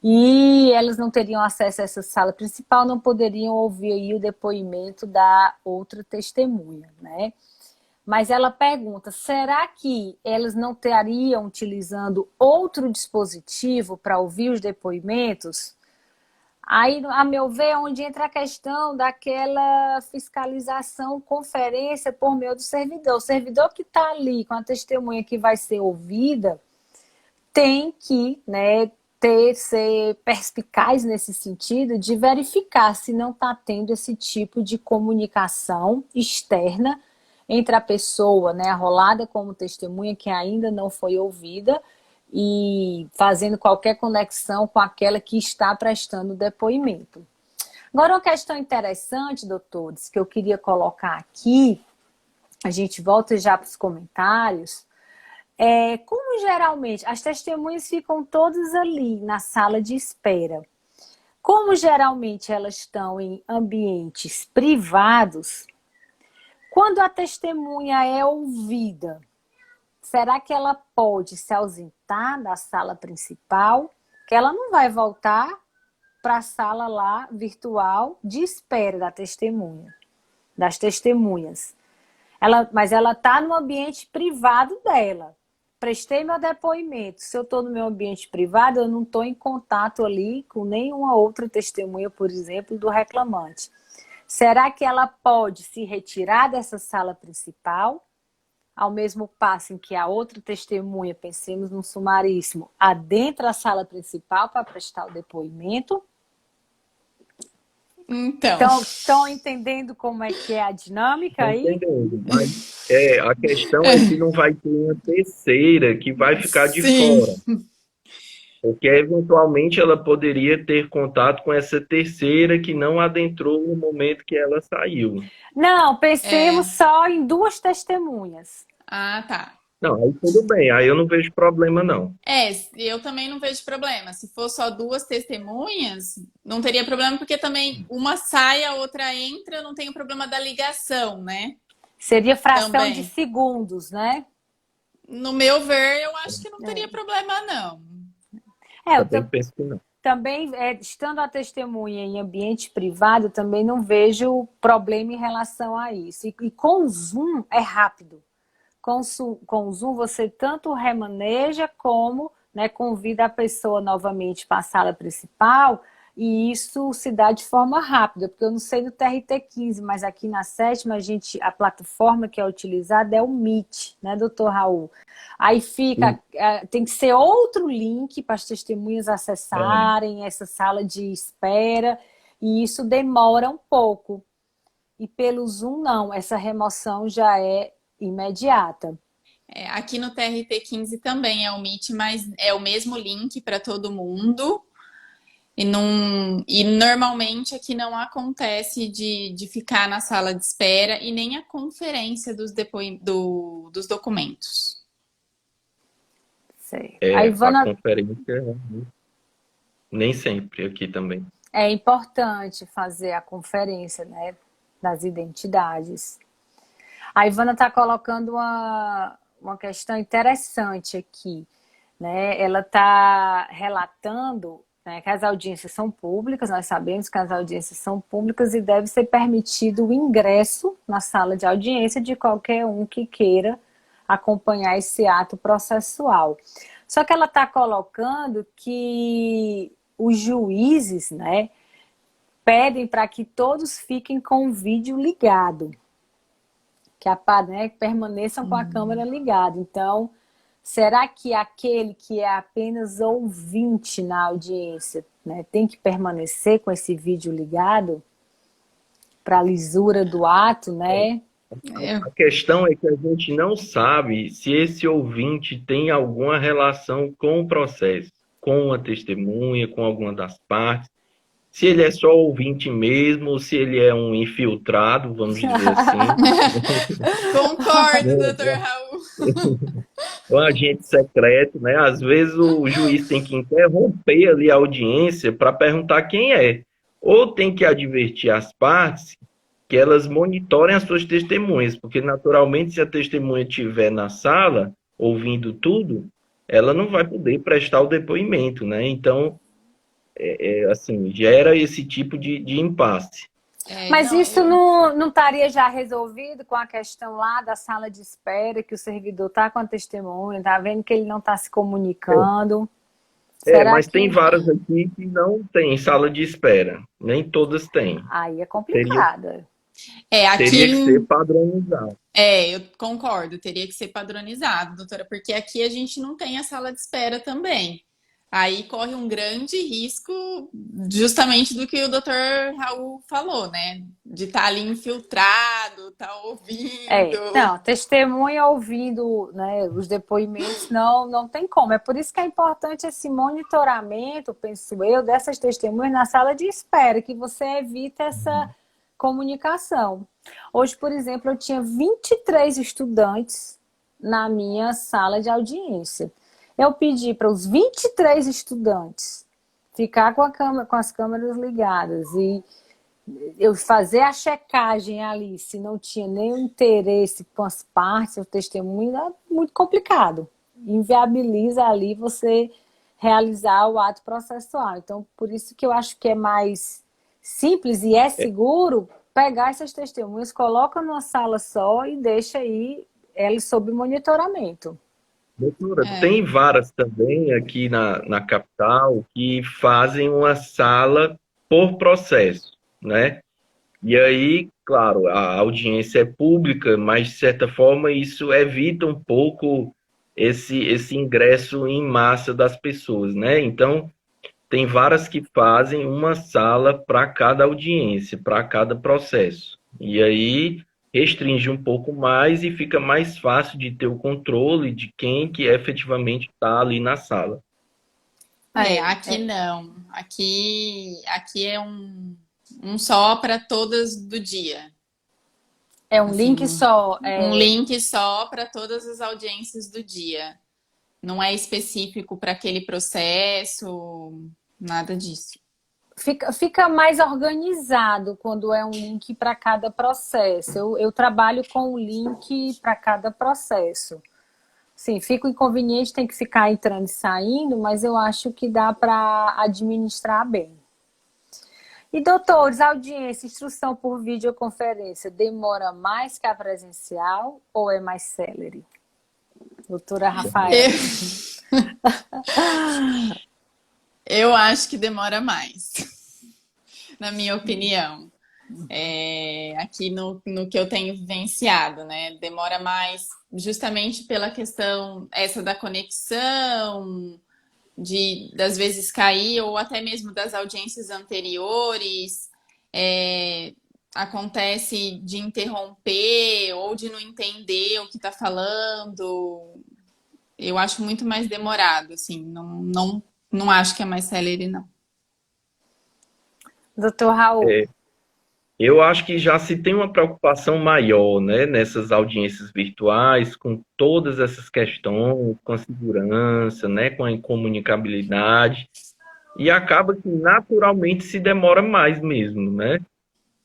e elas não teriam acesso a essa sala principal, não poderiam ouvir aí o depoimento da outra testemunha, né? Mas ela pergunta, será que elas não estariam utilizando outro dispositivo para ouvir os depoimentos? Aí, a meu ver, é onde entra a questão daquela fiscalização, conferência por meio do servidor. O servidor que está ali com a testemunha que vai ser ouvida tem que, né, ser perspicaz nesse sentido de verificar se não está tendo esse tipo de comunicação externa entre a pessoa, né, arrolada como testemunha que ainda não foi ouvida e fazendo qualquer conexão com aquela que está prestando depoimento. Agora, uma questão interessante, doutores, que eu queria colocar aqui, a gente volta já para os comentários, como geralmente as testemunhas ficam todas ali na sala de espera, como geralmente elas estão em ambientes privados, quando a testemunha é ouvida, será que ela pode se ausentar da sala principal? Que ela não vai voltar para a sala lá virtual de espera da testemunha, das testemunhas. Mas ela está no ambiente privado dela. Prestei meu depoimento. Se eu estou no meu ambiente privado, eu não estou em contato ali com nenhuma outra testemunha, por exemplo, do reclamante. Será que ela pode se retirar dessa sala principal, ao mesmo passo em que a outra testemunha, pensemos num sumaríssimo, adentra a sala principal para prestar o depoimento? Então, estão entendendo como é que é a dinâmica aí? Entendendo, mas a questão é se não vai ter uma terceira que vai ficar de fora. Porque, eventualmente, ela poderia ter contato com essa terceira que não adentrou no momento que ela saiu. Não, pensemos só em duas testemunhas. Ah, tá. Não, aí tudo bem. Aí eu não vejo problema, não. Eu também não vejo problema. Se for só duas testemunhas, não teria problema, porque também uma sai, a outra entra, não tem o problema da ligação, né? Seria fração de segundos, né? No meu ver, eu acho que não teria problema, não. Eu penso que não. Também, estando a testemunha em ambiente privado, também não vejo problema em relação a isso. E com o Zoom é rápido. Com o Zoom você tanto remaneja como, né, convida a pessoa novamente para a sala principal, e isso se dá de forma rápida, porque eu não sei no TRT 15, mas aqui na 7ª, a plataforma que é utilizada é o Meet, né, doutor Raul? Aí tem que ser outro link para as testemunhas acessarem essa sala de espera, E isso demora um pouco. E pelo Zoom, não. Essa remoção já é imediata. Aqui no TRT15 também é o Meet, mas é o mesmo link para todo mundo. E normalmente aqui não acontece de ficar na sala de espera e nem a conferência dos documentos. Sei. A Ivana, conferência, nem sempre aqui também. é importante fazer a conferência, né, das identidades. A Ivana está colocando uma questão interessante aqui, né? Ela está relatando, né, que as audiências são públicas, nós sabemos que as audiências são públicas e deve ser permitido o ingresso na sala de audiência de qualquer um que queira acompanhar esse ato processual. Só que ela está colocando que os juízes, né, pedem para que todos fiquem com o vídeo ligado, né, permaneçam com a câmera ligada. Então, será que aquele que é apenas ouvinte na audiência, né, tem que permanecer com esse vídeo ligado para a lisura do ato, né? A questão é que a gente não sabe se esse ouvinte tem alguma relação com o processo, com a testemunha, com alguma das partes. Se ele é só ouvinte mesmo, ou se ele é um infiltrado, vamos dizer assim. Concordo, doutor Raul. Um agente secreto, né? Às vezes o juiz tem que interromper ali a audiência para perguntar quem é. Ou tem que advertir as partes que elas monitorem as suas testemunhas, porque naturalmente se a testemunha estiver na sala, ouvindo tudo, ela não vai poder prestar o depoimento, né? Então, assim, gera esse tipo de impasse. Mas isso não estaria já resolvido com a questão lá da sala de espera, que o servidor está com a testemunha, está vendo que ele não está se comunicando? Mas tem várias aqui que não tem sala de espera. Nem todas têm. Aí é complicado. Aqui... Teria que ser padronizado. Eu concordo, teria que ser padronizado, doutora, porque aqui a gente não tem a sala de espera também. Aí corre um grande risco, justamente do que o doutor Raul falou, né? De estar ali infiltrado, estar ouvindo. Não, testemunha ouvindo, né, os depoimentos não tem como. É por isso que é importante esse monitoramento, penso eu, dessas testemunhas na sala de espera, que você evita essa comunicação. Hoje, por exemplo, eu tinha 23 estudantes na minha sala de audiência. Eu pedi para os 23 estudantes ficar com as câmeras ligadas e eu fazer a checagem ali, se não tinha nenhum interesse com as partes, o testemunho, é muito complicado. Inviabiliza ali você realizar o ato processual. Então, por isso que eu acho que é mais simples e é seguro pegar essas testemunhas, coloca numa sala só e deixa aí elas sob monitoramento. Doutora, tem varas também aqui na capital que fazem uma sala por processo, né? E aí, claro, a audiência é pública, mas de certa forma isso evita um pouco esse ingresso em massa das pessoas, né? Então, tem varas que fazem uma sala para cada audiência, para cada processo. E aí restringe um pouco mais e fica mais fácil de ter o controle de quem que efetivamente está ali na sala. Aqui não. Aqui é um só para todas do dia. É um link só. Um link só para todas as audiências do dia. Não é específico para aquele processo, nada disso. Fica mais organizado quando é um link para cada processo. Eu trabalho com o link para cada processo. Sim, fica inconveniente, tem que ficar entrando e saindo, mas eu acho que dá para administrar bem. E, doutores, audiência, instrução por videoconferência, demora mais que a presencial ou é mais célere? Doutora Rafaela. Eu acho que demora mais, na minha opinião. Aqui no que eu tenho vivenciado, né? Demora mais justamente pela questão essa da conexão, das vezes cair, ou até mesmo das audiências anteriores. acontece de interromper ou de não entender o que está falando. Eu acho muito mais demorado, assim. Não acho que é mais célere, não. Doutor Raul. Eu acho que já se tem uma preocupação maior, né, nessas audiências virtuais, com todas essas questões, com a segurança, né, com a incomunicabilidade, e acaba que naturalmente se demora mais mesmo, né?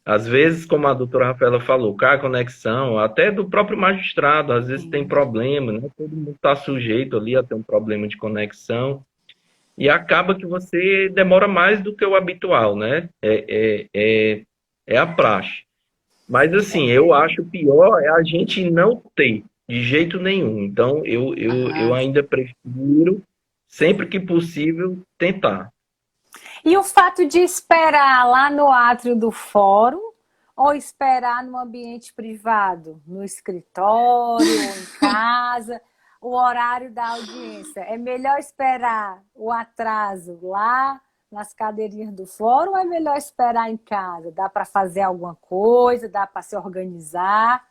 Às vezes, como a doutora Rafaela falou, cai a conexão, até do próprio magistrado, às vezes tem problema, né? Todo mundo está sujeito ali a ter um problema de conexão, e acaba que você demora mais do que o habitual, né? É a praxe. Mas assim, eu acho pior é a gente não ter, de jeito nenhum. Então, eu Aham. ainda prefiro, sempre que possível, tentar. E o fato de esperar lá no átrio do fórum ou esperar no ambiente privado, no escritório ou em casa, o horário da audiência? É melhor esperar o atraso lá nas cadeirinhas do fórum ou é melhor esperar em casa? Dá para fazer alguma coisa? Dá para se organizar?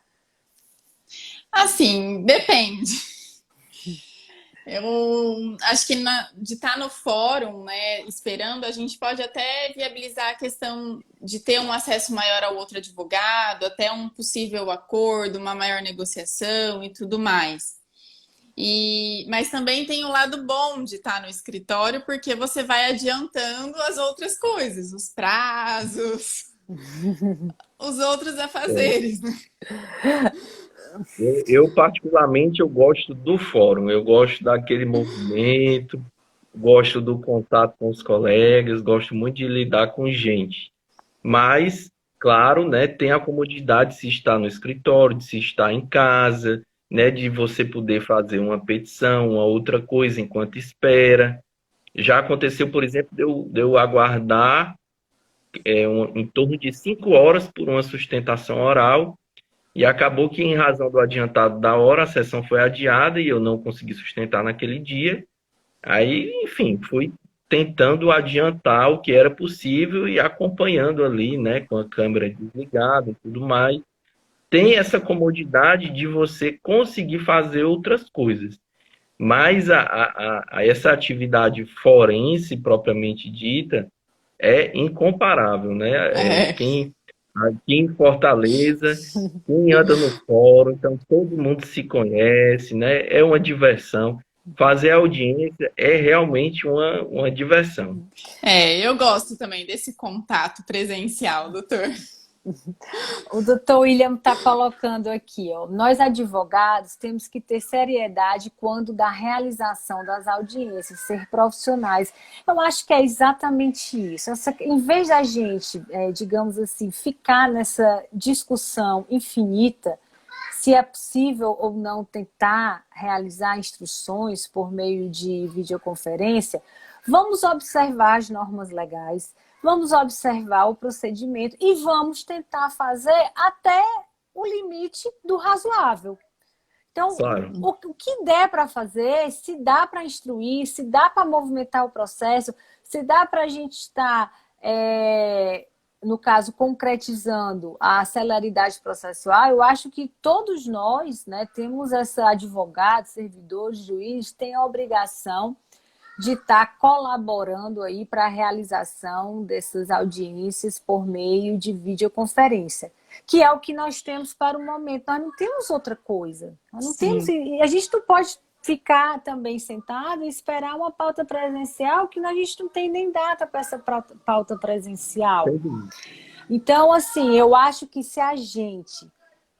Assim, depende. Eu acho que de estar no fórum, né, esperando, a gente pode até viabilizar a questão de ter um acesso maior ao outro advogado, até um possível acordo, uma maior negociação e tudo mais. Mas também tem o lado bom de estar no escritório, porque você vai adiantando as outras coisas, os prazos, os outros afazeres, né? Eu, particularmente, eu gosto do fórum, eu gosto daquele movimento, gosto do contato com os colegas, gosto muito de lidar com gente. Mas, claro, né, tem a comodidade de se estar no escritório, de se estar em casa, né, de você poder fazer uma petição, uma outra coisa enquanto espera. Já aconteceu, por exemplo, de eu aguardar em torno de 5 horas por uma sustentação oral, e acabou que, em razão do adiantado da hora, a sessão foi adiada e eu não consegui sustentar naquele dia. Aí, enfim, fui tentando adiantar o que era possível e acompanhando ali, né, com a câmera desligada e tudo mais. Tem essa comodidade de você conseguir fazer outras coisas. Mas essa atividade forense, propriamente dita, é incomparável, né? É. Aqui em Fortaleza, quem anda no fórum, então todo mundo se conhece, né? É uma diversão. Fazer audiência é realmente uma diversão. Eu gosto também desse contato presencial, doutor. O doutor William está colocando aqui, ó, nós advogados temos que ter seriedade quando da realização das audiências, ser profissionais. Eu acho que é exatamente isso. Em vez da gente, digamos assim, ficar nessa discussão infinita, se é possível ou não tentar realizar instruções por meio de videoconferência, vamos observar as normas legais, vamos observar o procedimento e vamos tentar fazer até o limite do razoável. Então, Claro. o que der para fazer, se dá para instruir, se dá para movimentar o processo, se dá para a gente estar, no caso, concretizando a celeridade processual, eu acho que todos nós, né, temos essa advogados, servidores, juízes, têm a obrigação de estar colaborando aí para a realização dessas audiências por meio de videoconferência, que é o que nós temos para o momento. Nós não temos outra coisa. Nós não temos, e a gente não pode ficar também sentado e esperar uma pauta presencial, que a gente não tem nem data para essa pauta presencial. Então, assim, eu acho que se a gente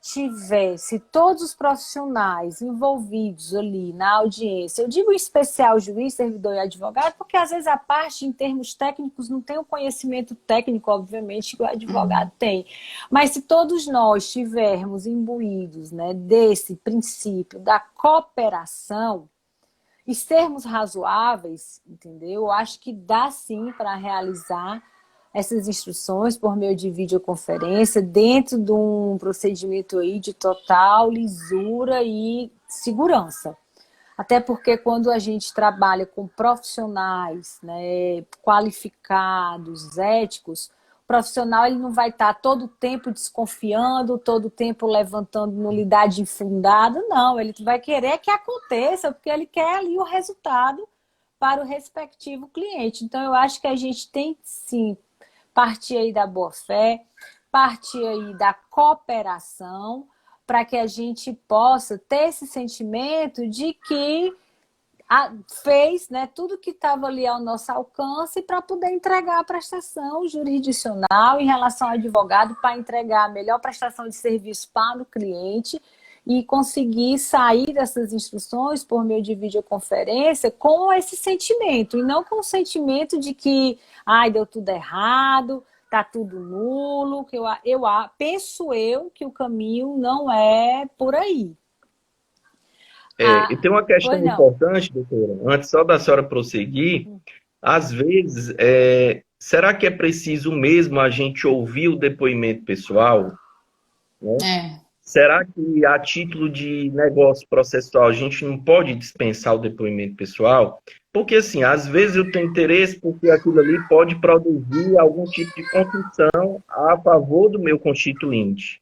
tivesse todos os profissionais envolvidos ali na audiência, eu digo em especial juiz, servidor e advogado, porque às vezes a parte em termos técnicos não tem o conhecimento técnico, obviamente, que o advogado tem. Mas se todos nós estivermos imbuídos, né, desse princípio da cooperação e sermos razoáveis, entendeu? Eu acho que dá sim para realizar essas instruções por meio de videoconferência dentro de um procedimento aí de total lisura e segurança. Até porque quando a gente trabalha com profissionais, né, qualificados, éticos, profissional ele não vai estar todo o tempo desconfiando, todo o tempo levantando nulidade infundada, não. Ele vai querer que aconteça, porque ele quer ali o resultado para o respectivo cliente. Então, eu acho que a gente tem, sim, partir aí da boa-fé, partir aí da cooperação, para que a gente possa ter esse sentimento de que fez, né, tudo que estava ali ao nosso alcance para poder entregar a prestação jurisdicional em relação ao advogado, para entregar a melhor prestação de serviço para o cliente e conseguir sair dessas instruções por meio de videoconferência com esse sentimento, e não com o sentimento de que deu tudo errado, tá tudo nulo, que penso que o caminho não é por aí. E tem uma questão importante, doutora, antes só da senhora prosseguir, às vezes, será que é preciso mesmo a gente ouvir o depoimento pessoal? Né? Será que a título de negócio processual a gente não pode dispensar o depoimento pessoal? Porque, assim, às vezes eu tenho interesse porque aquilo ali pode produzir algum tipo de confusão a favor do meu constituinte.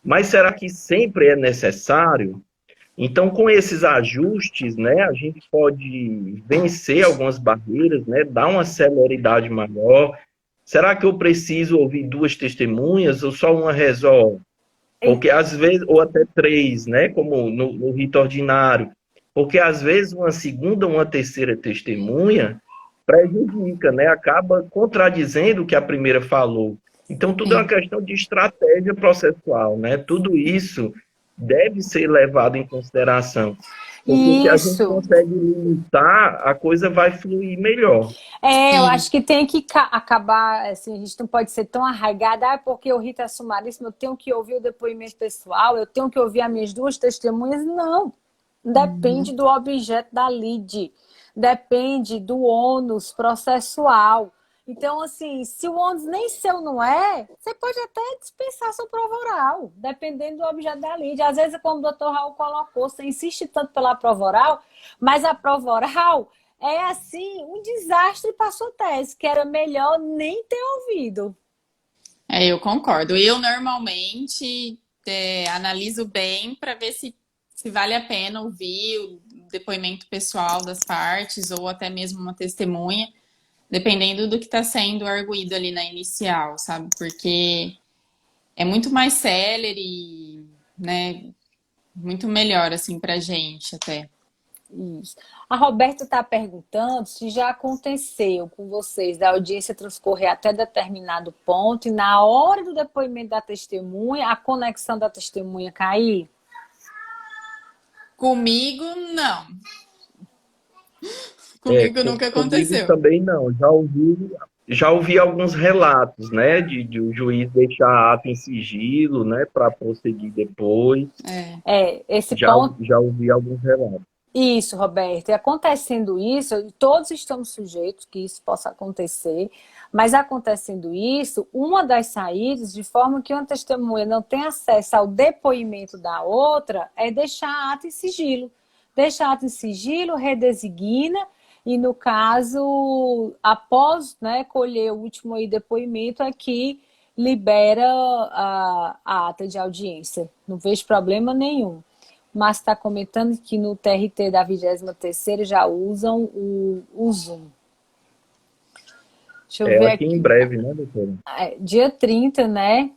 Mas será que sempre é necessário? Então, com esses ajustes, né, a gente pode vencer algumas barreiras, né, dar uma celeridade maior. Será que eu preciso ouvir 2 testemunhas ou só uma resolve? Porque às vezes, ou até 3, né, como no rito ordinário. Porque às vezes uma segunda ou uma terceira testemunha prejudica, né, acaba contradizendo o que a primeira falou. Então, tudo é uma questão de estratégia processual, né? Tudo isso deve ser levado em consideração. Porque se a gente consegue limitar, a coisa vai fluir melhor. Eu acho que tem que acabar, assim, a gente não pode ser tão arraigada, porque o rito é sumaríssimo, eu tenho que ouvir o depoimento pessoal, eu tenho que ouvir as minhas 2 testemunhas. Não, depende do objeto da lide, depende do ônus processual. Então, assim, se o ônus nem seu não é, você pode até dispensar sua prova oral, dependendo do objeto da lide. Às vezes, como o doutor Raul colocou, você insiste tanto pela prova oral, mas a prova oral é, assim, um desastre para a sua tese, que era melhor nem ter ouvido. Eu concordo. Eu, normalmente, analiso bem para ver se vale a pena ouvir o depoimento pessoal das partes ou até mesmo uma testemunha, dependendo do que está sendo arguído ali na inicial, sabe? Porque é muito mais célere, né? Muito melhor, assim, pra gente até. Isso. A Roberta está perguntando se já aconteceu com vocês da audiência transcorrer até determinado ponto e na hora do depoimento da testemunha, a conexão da testemunha cair? Comigo, não. Comigo nunca aconteceu. Comigo também não. Já ouvi alguns relatos, né, de o juiz deixar ato em sigilo, né, para prosseguir depois. Já ouvi alguns relatos. Isso, Roberto. E acontecendo isso, todos estamos sujeitos que isso possa acontecer, mas acontecendo isso, uma das saídas, de forma que uma testemunha não tenha acesso ao depoimento da outra, é deixar ato em sigilo. Deixar ato em sigilo, redesigna, e no caso, após, né, colher o último aí depoimento, aqui libera a ata de audiência. Não vejo problema nenhum. Mas está comentando que no TRT da 23ª já usam o Zoom. Deixa eu ver aqui em breve, né, doutora? Dia 30, né?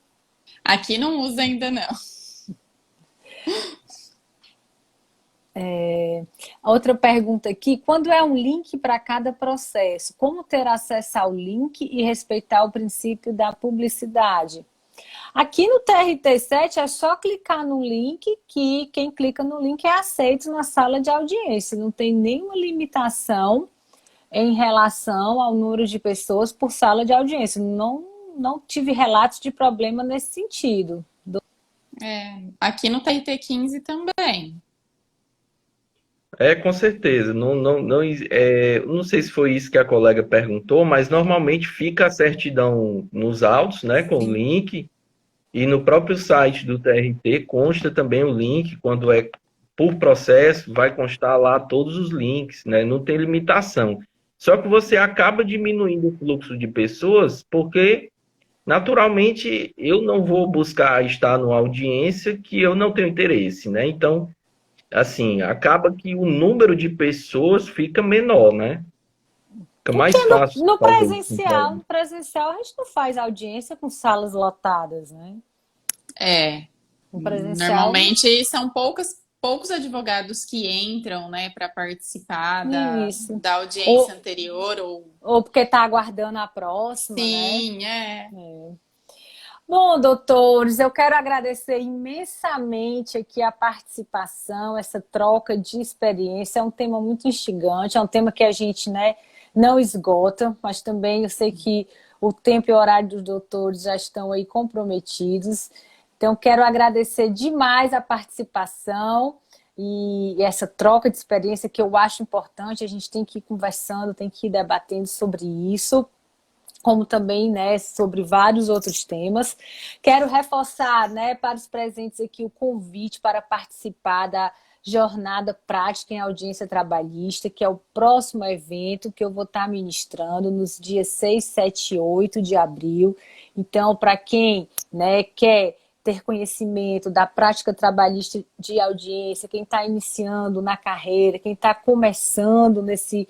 Aqui não usa ainda, não. Outra pergunta aqui, quando é um link para cada processo, como ter acesso ao link e respeitar o princípio da publicidade? Aqui no TRT7 é só clicar no link, que quem clica no link é aceito na sala de audiência. Não tem nenhuma limitação em relação ao número de pessoas por sala de audiência. Não tive relatos de problema nesse sentido. Aqui no TRT15 também. Com certeza. Não sei se foi isso que a colega perguntou, mas normalmente fica a certidão nos autos, né, com o link, e no próprio site do TRT consta também o link. Quando é por processo, vai constar lá todos os links, né, não tem limitação. Só que você acaba diminuindo o fluxo de pessoas, porque naturalmente, eu não vou buscar estar numa audiência que eu não tenho interesse, né? Então, assim, acaba que o número de pessoas fica menor, né? Fica Porque mais fácil no fazer isso. presencial a gente não faz audiência com salas lotadas, né? É, No presencial, normalmente são poucos advogados que entram, né, para participar isso. da audiência Ou, anterior, ou ou porque está aguardando a próxima, né? sim, é. Bom, doutores, eu quero agradecer imensamente aqui a participação, essa troca de experiência. É um tema muito instigante, é um tema que a gente, né, não esgota, mas também eu sei que o tempo e o horário dos doutores já estão aí comprometidos. Então, quero agradecer demais a participação e essa troca de experiência que eu acho importante. A gente tem que ir conversando, tem que ir debatendo sobre isso, como também, né, sobre vários outros temas. Quero reforçar, né, para os presentes aqui o convite para participar da Jornada Prática em Audiência Trabalhista, que é o próximo evento que eu vou estar ministrando nos dias 6, 7 e 8 de abril. Então, para quem, né, quer ter conhecimento da prática trabalhista de audiência, quem está iniciando na carreira, quem está começando nesse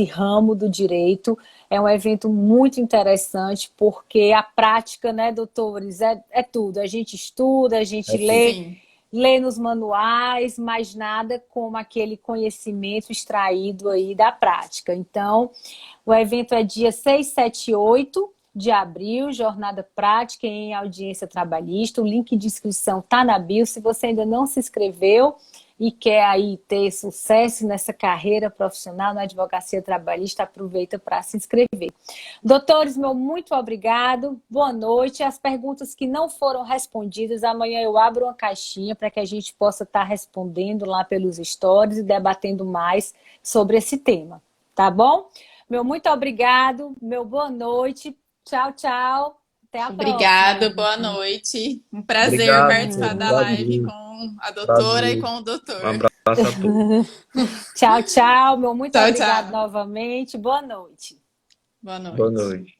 ramo do direito, é um evento muito interessante, porque a prática, né, doutores, é tudo. A gente estuda, a gente Sim. lê nos manuais, mas nada como aquele conhecimento extraído aí da prática. Então, o evento é dia 6, 7 e 8 de abril, Jornada Prática em Audiência Trabalhista. O link de inscrição está na bio. Se você ainda não se inscreveu e quer aí ter sucesso nessa carreira profissional na advocacia trabalhista, aproveita para se inscrever. Doutores, meu muito obrigado, boa noite. As perguntas que não foram respondidas, amanhã eu abro uma caixinha para que a gente possa estar respondendo lá pelos stories e debatendo mais sobre esse tema, tá bom? Meu muito obrigado, meu boa noite, tchau, tchau. Até a Obrigada, próxima. boa noite. Um prazer Obrigado, participar da live prazer, com a doutora e prazer. com o Um doutor. abraço a todos. Tchau, tchau. Meu muito Tchau, obrigado tchau. novamente. Boa noite. Boa Boa noite. noite.